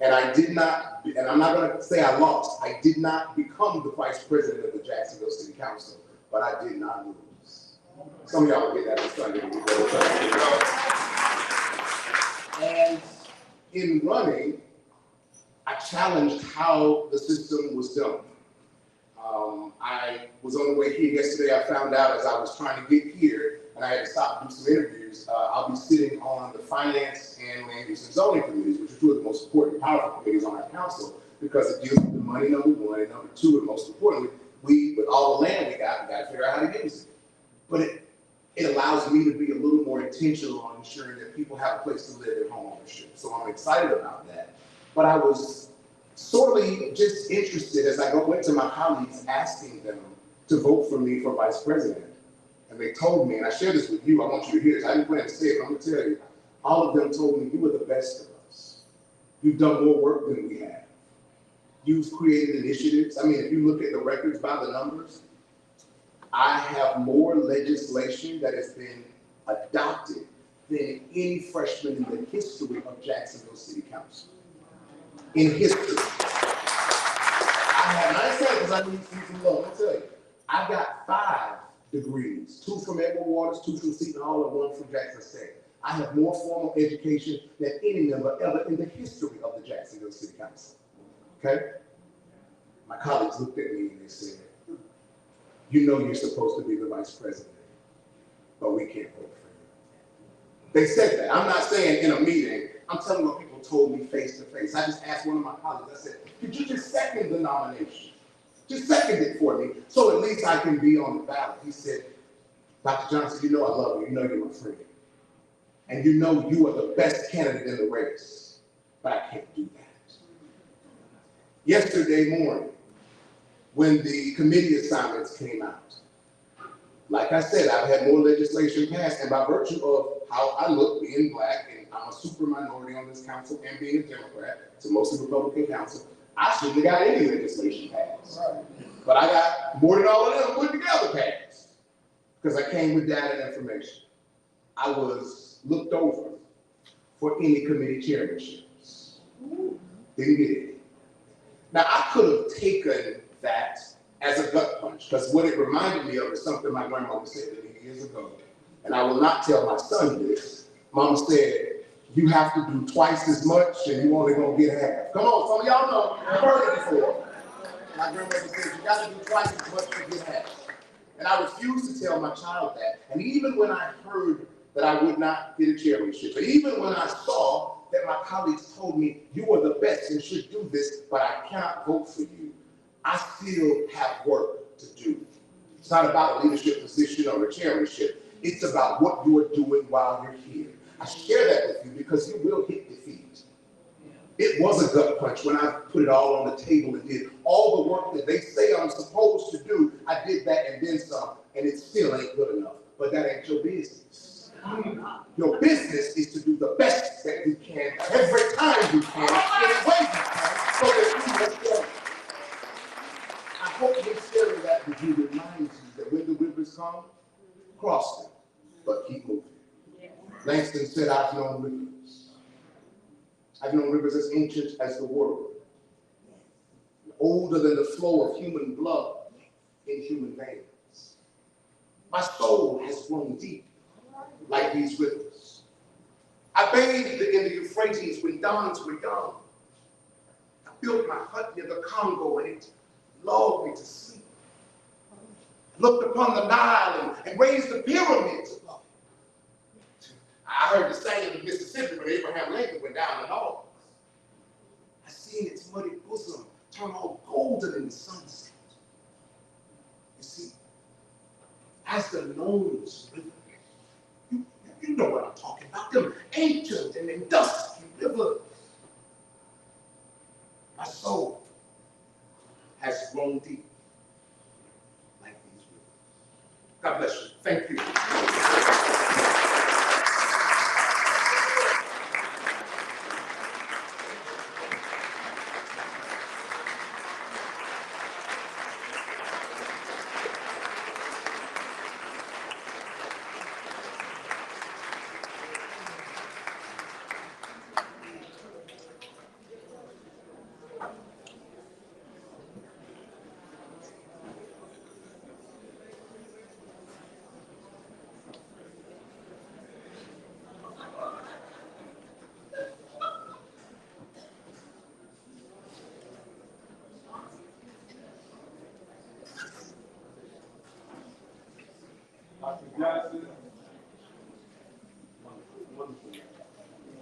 And I did not, and I'm not gonna say I lost, I did not become the vice president of the Jacksonville City Council, but I did not lose. Some of y'all will get that on Sunday. And in running, I challenged how the system was done. I was on the way here yesterday. I found out as I was trying to get here, and I had to stop and do some interviews. I'll be sitting on the finance and land use and zoning committees, which are two of the most important, powerful committees on our council, because it deals with the money, number one, and number two, and most importantly, with all the land we got to figure out how to use it. But it allows me to be a little more intentional on ensuring that people have a place to live in home ownership. So I'm excited about that. But I was sorely just interested as I went to my colleagues asking them to vote for me for vice president. And they told me, and I share this with you, I want you to hear this. I didn't plan to say it, but I'm gonna tell you. All of them told me, you are the best of us. You've done more work than we have. You've created initiatives. I mean, if you look at the records by the numbers, I have more legislation that has been adopted than any freshman in the history of Jacksonville City Council. In history. I have, and I said it because I need to see some love. I'll tell you, I've got 5 degrees, 2 from Edward Waters, 2 from Seton Hall, and 1 from Jackson State. I have more formal education than any member ever in the history of the Jacksonville City Council. Okay? My colleagues looked at me and they said, you know you're supposed to be the vice president, but we can't vote for you. They said that. I'm not saying in a meeting. I'm telling you what people told me face to face. I just asked one of my colleagues, I said, could you just second the nomination? Just second it for me, so at least I can be on the ballot. He said, Dr. Johnson, you know I love you. You know you're my friend. And you know you are the best candidate in the race, but I can't do that. Yesterday morning, when the committee assignments came out, like I said, I've had more legislation passed, and by virtue of how I look, being black, and I'm a super minority on this council, and being a Democrat, it's a mostly Republican council, I shouldn't have got any legislation passed. But I got more than all of them put together passed, because I came with data and information. I was looked over for any committee chairmanships. Didn't get it. Now, I could have taken that as a gut punch, because what it reminded me of is something my grandmother said to me years ago, and I will not tell my son this. Mama said, you have to do twice as much and you only gonna get half. Come on, some of y'all know, I've heard it before. My grandmother said, you gotta do twice as much to get half. And I refused to tell my child that. And even when I heard that I would not get a chairmanship, and even when I saw that my colleagues told me, you are the best and should do this, but I cannot vote for you, I still have work to do. It's not about a leadership position or a chairmanship. It's about what you are doing while you're here. I share that with you because you will hit defeat. It was a gut punch when I put it all on the table and did all the work that they say I'm supposed to do. I did that and then some, and it still ain't good enough. But that ain't your business. Your business is to do the best that you can every time you can, in ways you can, so that you will go. I hope this sharing that with you reminds you that when the rivers come, cross them, but keep moving. Langston said, I've known rivers. I've known rivers as ancient as the world, older than the flow of human blood in human veins. My soul has grown deep like these rivers. I bathed in the Euphrates when dawns were young. I built my hut near the Congo and it lulled me to sleep. I looked upon the Nile and raised the pyramids above it. I heard the saying of Mississippi when Abraham Lincoln went down the North. I seen its muddy bosom turn all golden in the sunset. You see, as the Loans River, you know what I'm talking about, them ancient and industrial rivers. My soul has grown deep like these rivers. God bless you. Thank you. Dr. Johnson. Wonderful.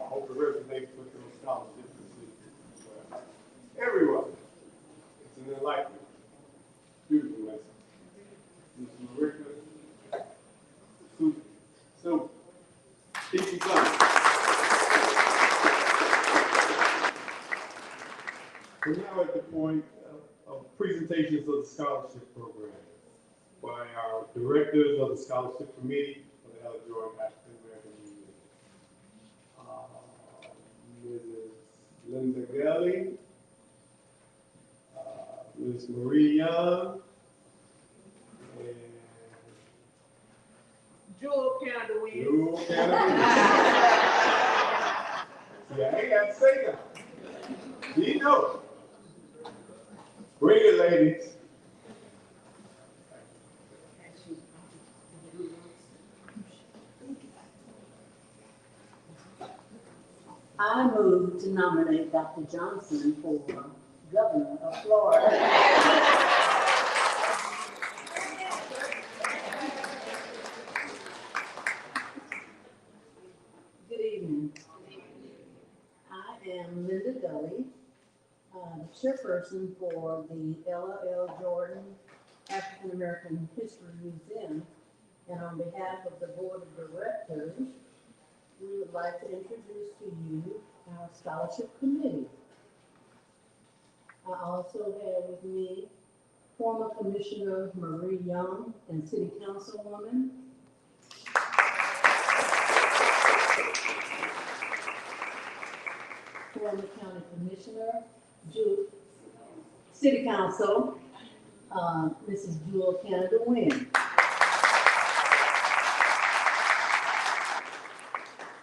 I hope the rest of the day put those scholarships in. Everyone. It's an enlightenment. Beautiful lesson. Ms. Marika. So, keep it coming. We're now at the point of presentations of the scholarship program by our directors of the scholarship committee for the Ella Jordan African American Museum. Mrs. Linda Gelly, Ms. Marie Young, and Jewel Canada wins. Jewel Canada. See, I ain't got to say that. You know. Bring it, ladies. I move to nominate Dr. Johnson for Governor of Florida. Good evening. I am Linda Gully, chairperson for the Ella L. Jordan African American History Museum, and on behalf of the Board of Directors, we would like to introduce to you our scholarship committee. I also have with me former Commissioner Marie Young and City Councilwoman former County Commissioner, City Council, Mrs. Jewel Canada Wynn.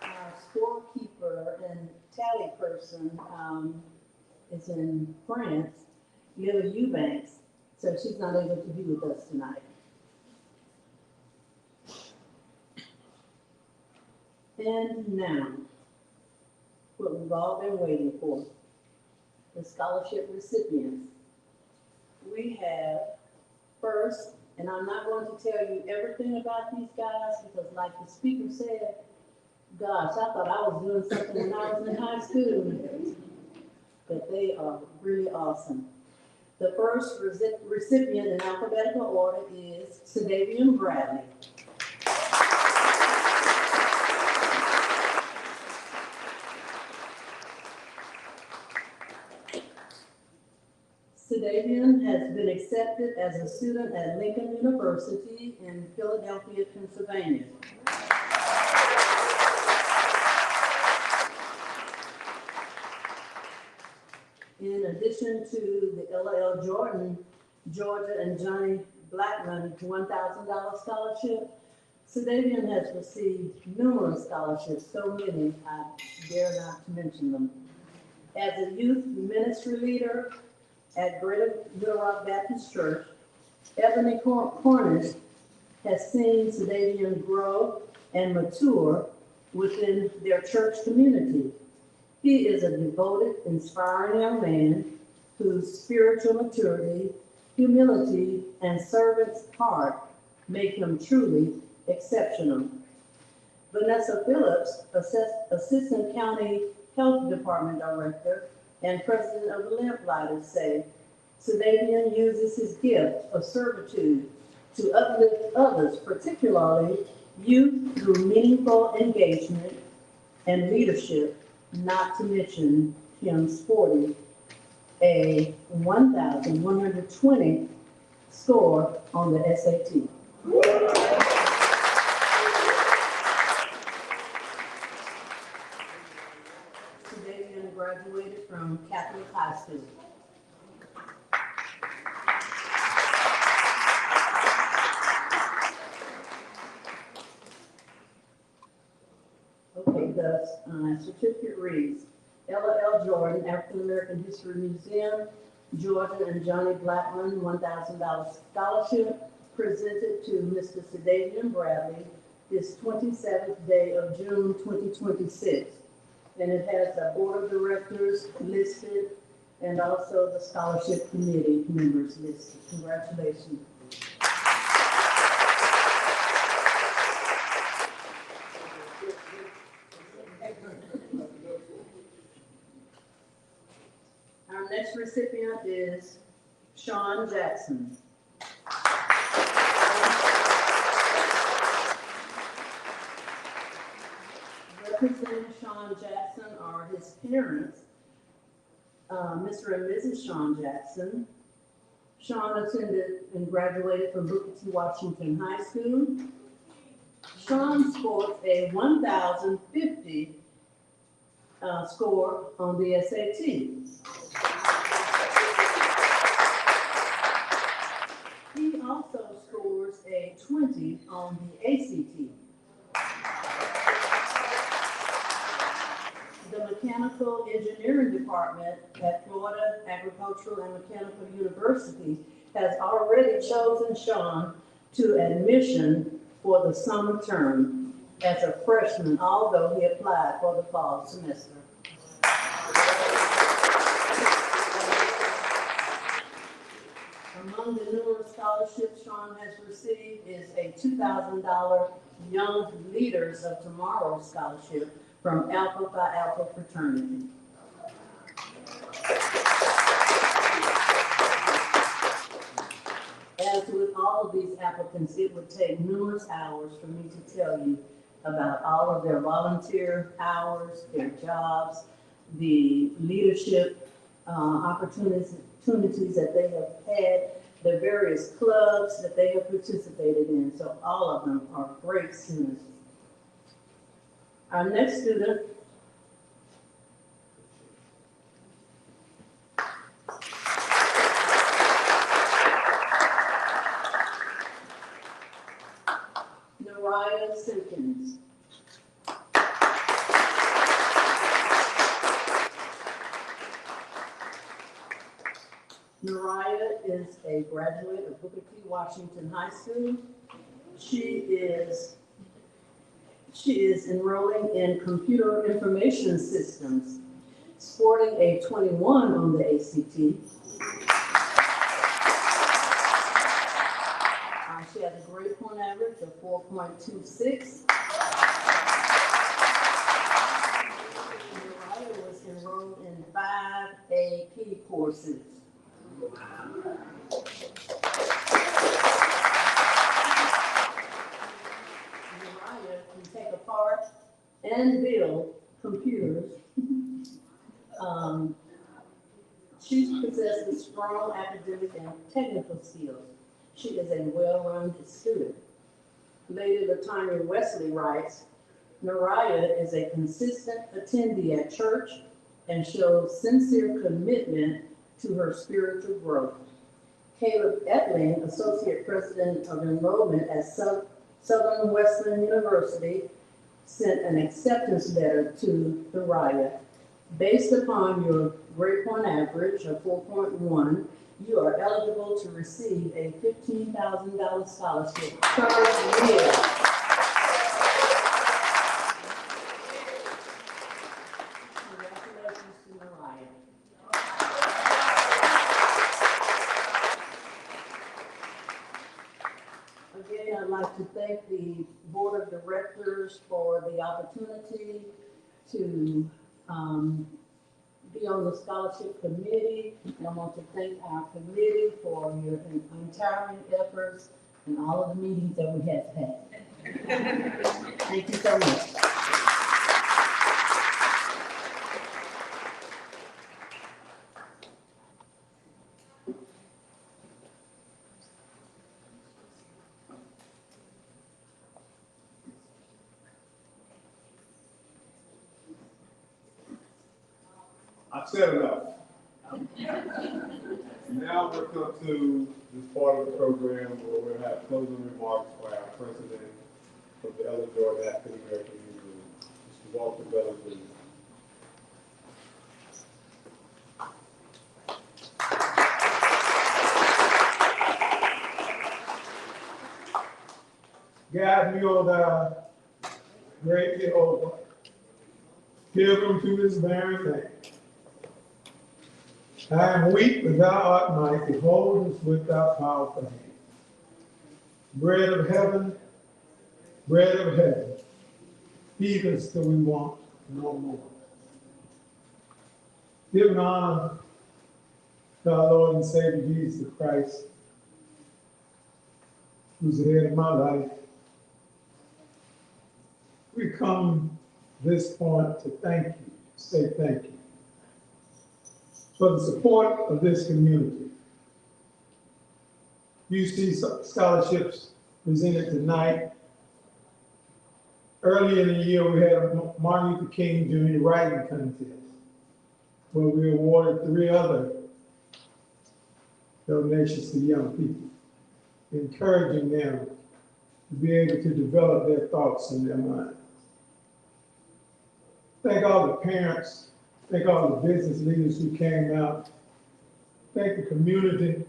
Our scorekeeper and tally person is in France, Lila Eubanks, so she's not able to be with us tonight. And now, what we've all been waiting for, the scholarship recipients. We have first, and I'm not going to tell you everything about these guys because like the speaker said, gosh, I thought I was doing something when I was in high school. But they are really awesome. The first recipient in alphabetical order is Sedavian Bradley. Sedavian has been accepted as a student at Lincoln University in Philadelphia, Pennsylvania. In addition to the Ella L. Jordan, Georgia and Johnny Blackman $1,000 scholarship, Sedavian has received numerous scholarships, so many I dare not to mention them. As a youth ministry leader at Greater Little Rock Baptist Church, Ebony Cornish has seen Sedavian grow and mature within their church community. He is a devoted, inspiring young man whose spiritual maturity, humility, and servant's heart make him truly exceptional. Vanessa Phillips, Assistant County Health Department Director and President of the Lamplighters, say, Sedavian uses his gift of servitude to uplift others, particularly youth, through meaningful engagement and leadership, not to mention him sporting a 1,120 score on the SAT. Sedavian graduated from Catholic High School. Okay, the certificate reads, Ella L. Jordan, African American History Museum, Georgia and Johnny Blackman $1,000 scholarship presented to Mr. Sedavian Bradley this 27th day of June 2026. And it has a board of directors listed and also the scholarship committee members listed. Congratulations. is Sean Jackson. Representing Sean Jackson are his parents, Mr. and Mrs. Sean Jackson. Sean attended and graduated from Booker T. Washington High School. Sean scored a 1,050 score on the SAT. He also scores a 20 on the ACT. The Mechanical Engineering Department at Florida Agricultural and Mechanical University has already chosen Sean to admission for the summer term as a freshman, although he applied for the fall semester. Among the numerous scholarships Sean has received is a $2,000 Young Leaders of Tomorrow scholarship from Alpha Phi Alpha fraternity. As with all of these applicants, it would take numerous hours for me to tell you about all of their volunteer hours, their jobs, the leadership opportunities that they have had, the various clubs that they have participated in. So all of them are great students. Our next student Naraya Simpkins. Naraya is a graduate of Booker T. Washington High School. She is enrolling in computer information systems, sporting a 21 on the ACT. She has a grade point average of 4.26. Naraya was enrolled in 5 AP courses. Naraya can take apart and build computers. She possesses strong academic and technical skills. She is a well-rounded student. Lady Latanya Wesley writes, Naraya is a consistent attendee at church and shows sincere commitment to her spiritual growth. Caleb Etling, Associate President of Enrollment at Southern Western University, sent an acceptance letter to Naraya. Based upon your grade point average of 4.1, you are eligible to receive a $15,000 scholarship per year. Congratulations to Naraya. Again, I'd like to thank the Board of Directors for the opportunity to be on the scholarship committee. And I want to thank our committee for your untiring efforts and all of the meetings that we have had. Thank you so much. I've said enough. Now we'll come to this part of the program where we'll have closing remarks by our president of the Ella Georgia African American Union, Mr. Walter Bell, please. Guide me, O thou great Jehovah, pilgrim to this barren land. I am weak, but thou art mighty, hold us with thy powerful hand. Bread of heaven, feed us till we want no more. Give an honor to to our Lord and Savior Jesus Christ, who's the head of my life, we come this point to thank you, say thank you for the support of this community. You see scholarships presented tonight. Early in the year, we had a Martin Luther King Jr. writing contest, where we awarded 3 other donations to young people, encouraging them to be able to develop their thoughts in their minds. Thank all the parents, thank all the business leaders who came out, thank the community,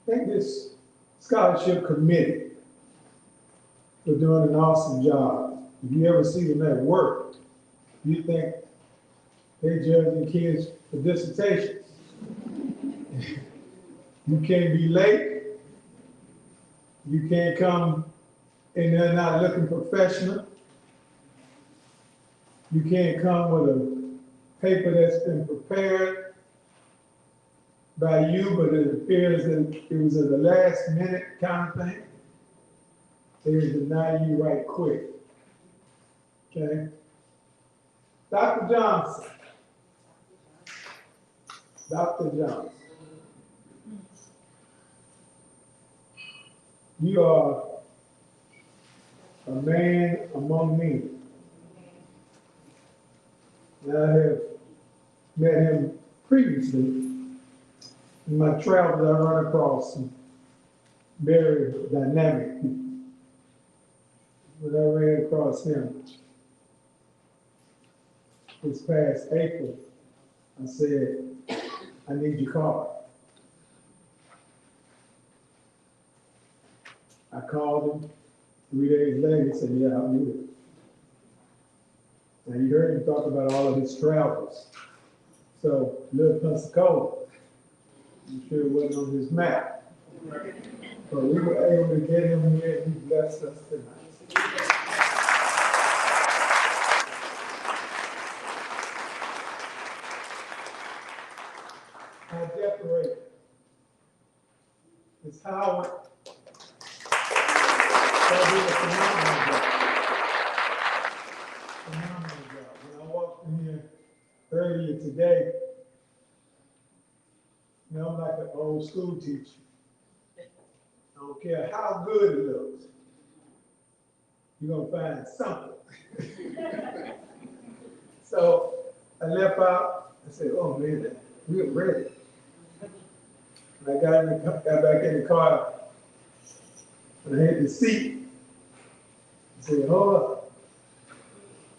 thank this scholarship committee for doing an awesome job. If you ever see them at work, you think they're judging kids for dissertations. You can't be late. You can't come and they're not looking professional. You can't come with a paper that's been prepared by you, but it appears that it was at the last minute kind of thing. They will deny you right quick. Okay? Dr. Johnson. Dr. Johnson. You are a man among men. And I have met him previously. In my travels, I run across some very dynamic people. When I ran across him this past April, I said, I need your card. I called him 3 days later. He said, yeah, I'll do it. Now you heard him talk about all of his travels. So, little Pensacola, I'm sure it wasn't on his map. But we were able to get him here and he blessed us tonight. Our decorator, Ms. Howard, did a phenomenal job. Phenomenal job. When I walked in here earlier today, you know, I'm like an old school teacher. I don't care how good it looks, you're gonna find something. So I left out, I said, oh man, we're ready. And I got back in the car, and I hit the seat. I said, hold up,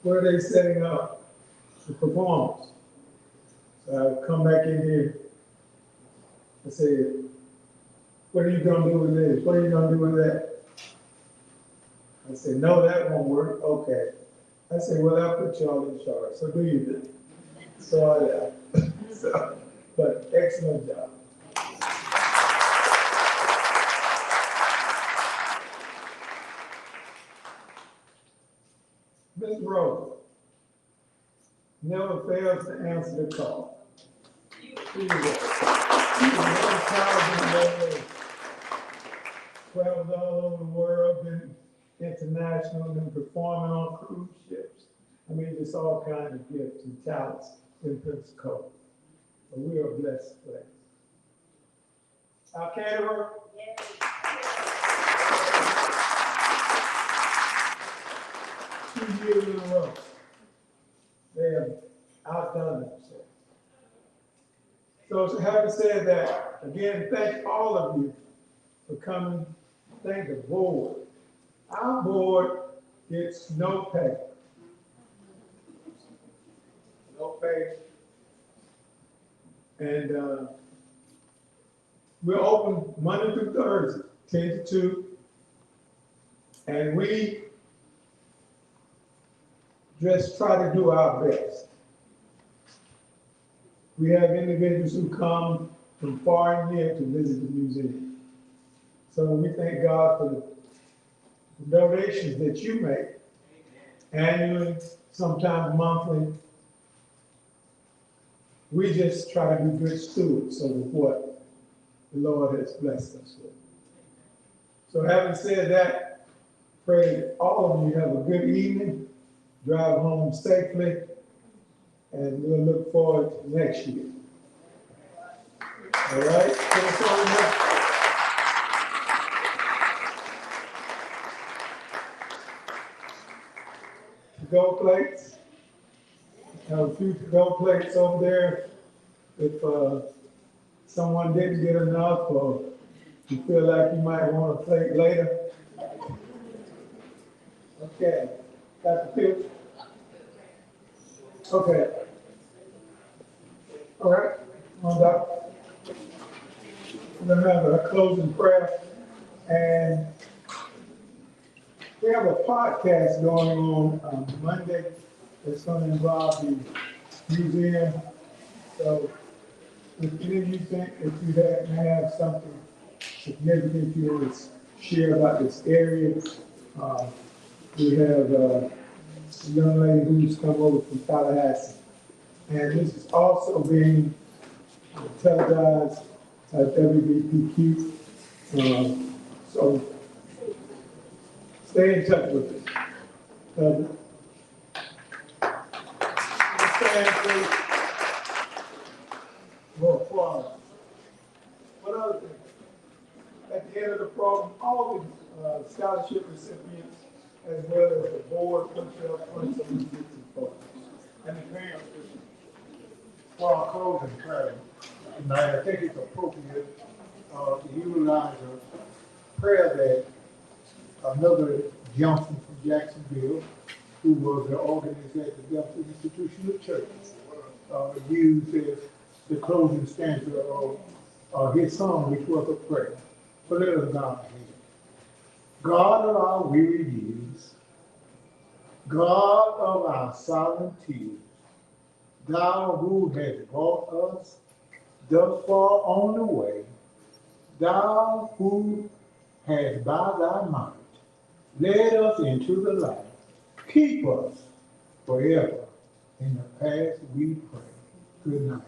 where are they setting up the performance? So I come back in here. I said, what are you gonna do with this? What are you gonna do with that? I said, no, that won't work. Okay. I said, well, I'll put y'all in charge. So do you then? So but excellent job. Ms. Rose never fails to answer the call. She travels all over the world, been international, been performing on cruise ships. I mean, just all kinds of gifts and talents in Pensacola. But we are a blessed place. Our caterer. Yes. 2 years in a row, they have outdone themselves. So having said that, again, thank all of you for coming. Thank the board. Our board gets no pay. No pay. And we're open Monday through Thursday, 10 to 2. And we just try to do our best. We have individuals who come from far and near to visit the museum. So we thank God for the donations that you make annually, sometimes monthly. We just try to be good stewards of what the Lord has blessed us with. So having said that, pray that all of you have a good evening, drive home safely, and we'll look forward to next year. All right? Put us on next. To-go plates. Have a few to-go plates over there. If someone didn't get enough, or you feel like you might want a plate later. Okay, got the picture? Okay. All right, on Doc. We're gonna have a closing prayer, and we have a podcast going on Monday that's gonna involve the museum. So if any of you think if you may have something significant you want to share about this area, we have a young lady who's come over from Tallahassee. And this is also being televised at WBQP. So stay in touch with us. Stand, please. More applause. One other thing. At the end of the program, all the scholarship recipients, as well as the board, themselves, some folks. And the parents. For our closing prayer tonight, I think it's appropriate to utilize a prayer that another Johnson from Jacksonville, who was the organist at the Bethel Institution of Churches, used as the closing stanza of his song, which was a prayer. So let us bow our heads. God of our weary years, God of our silent tears, Thou who hast brought us thus far on the way, Thou who hast by thy might led us into the light, keep us forever in the past we pray. Good night.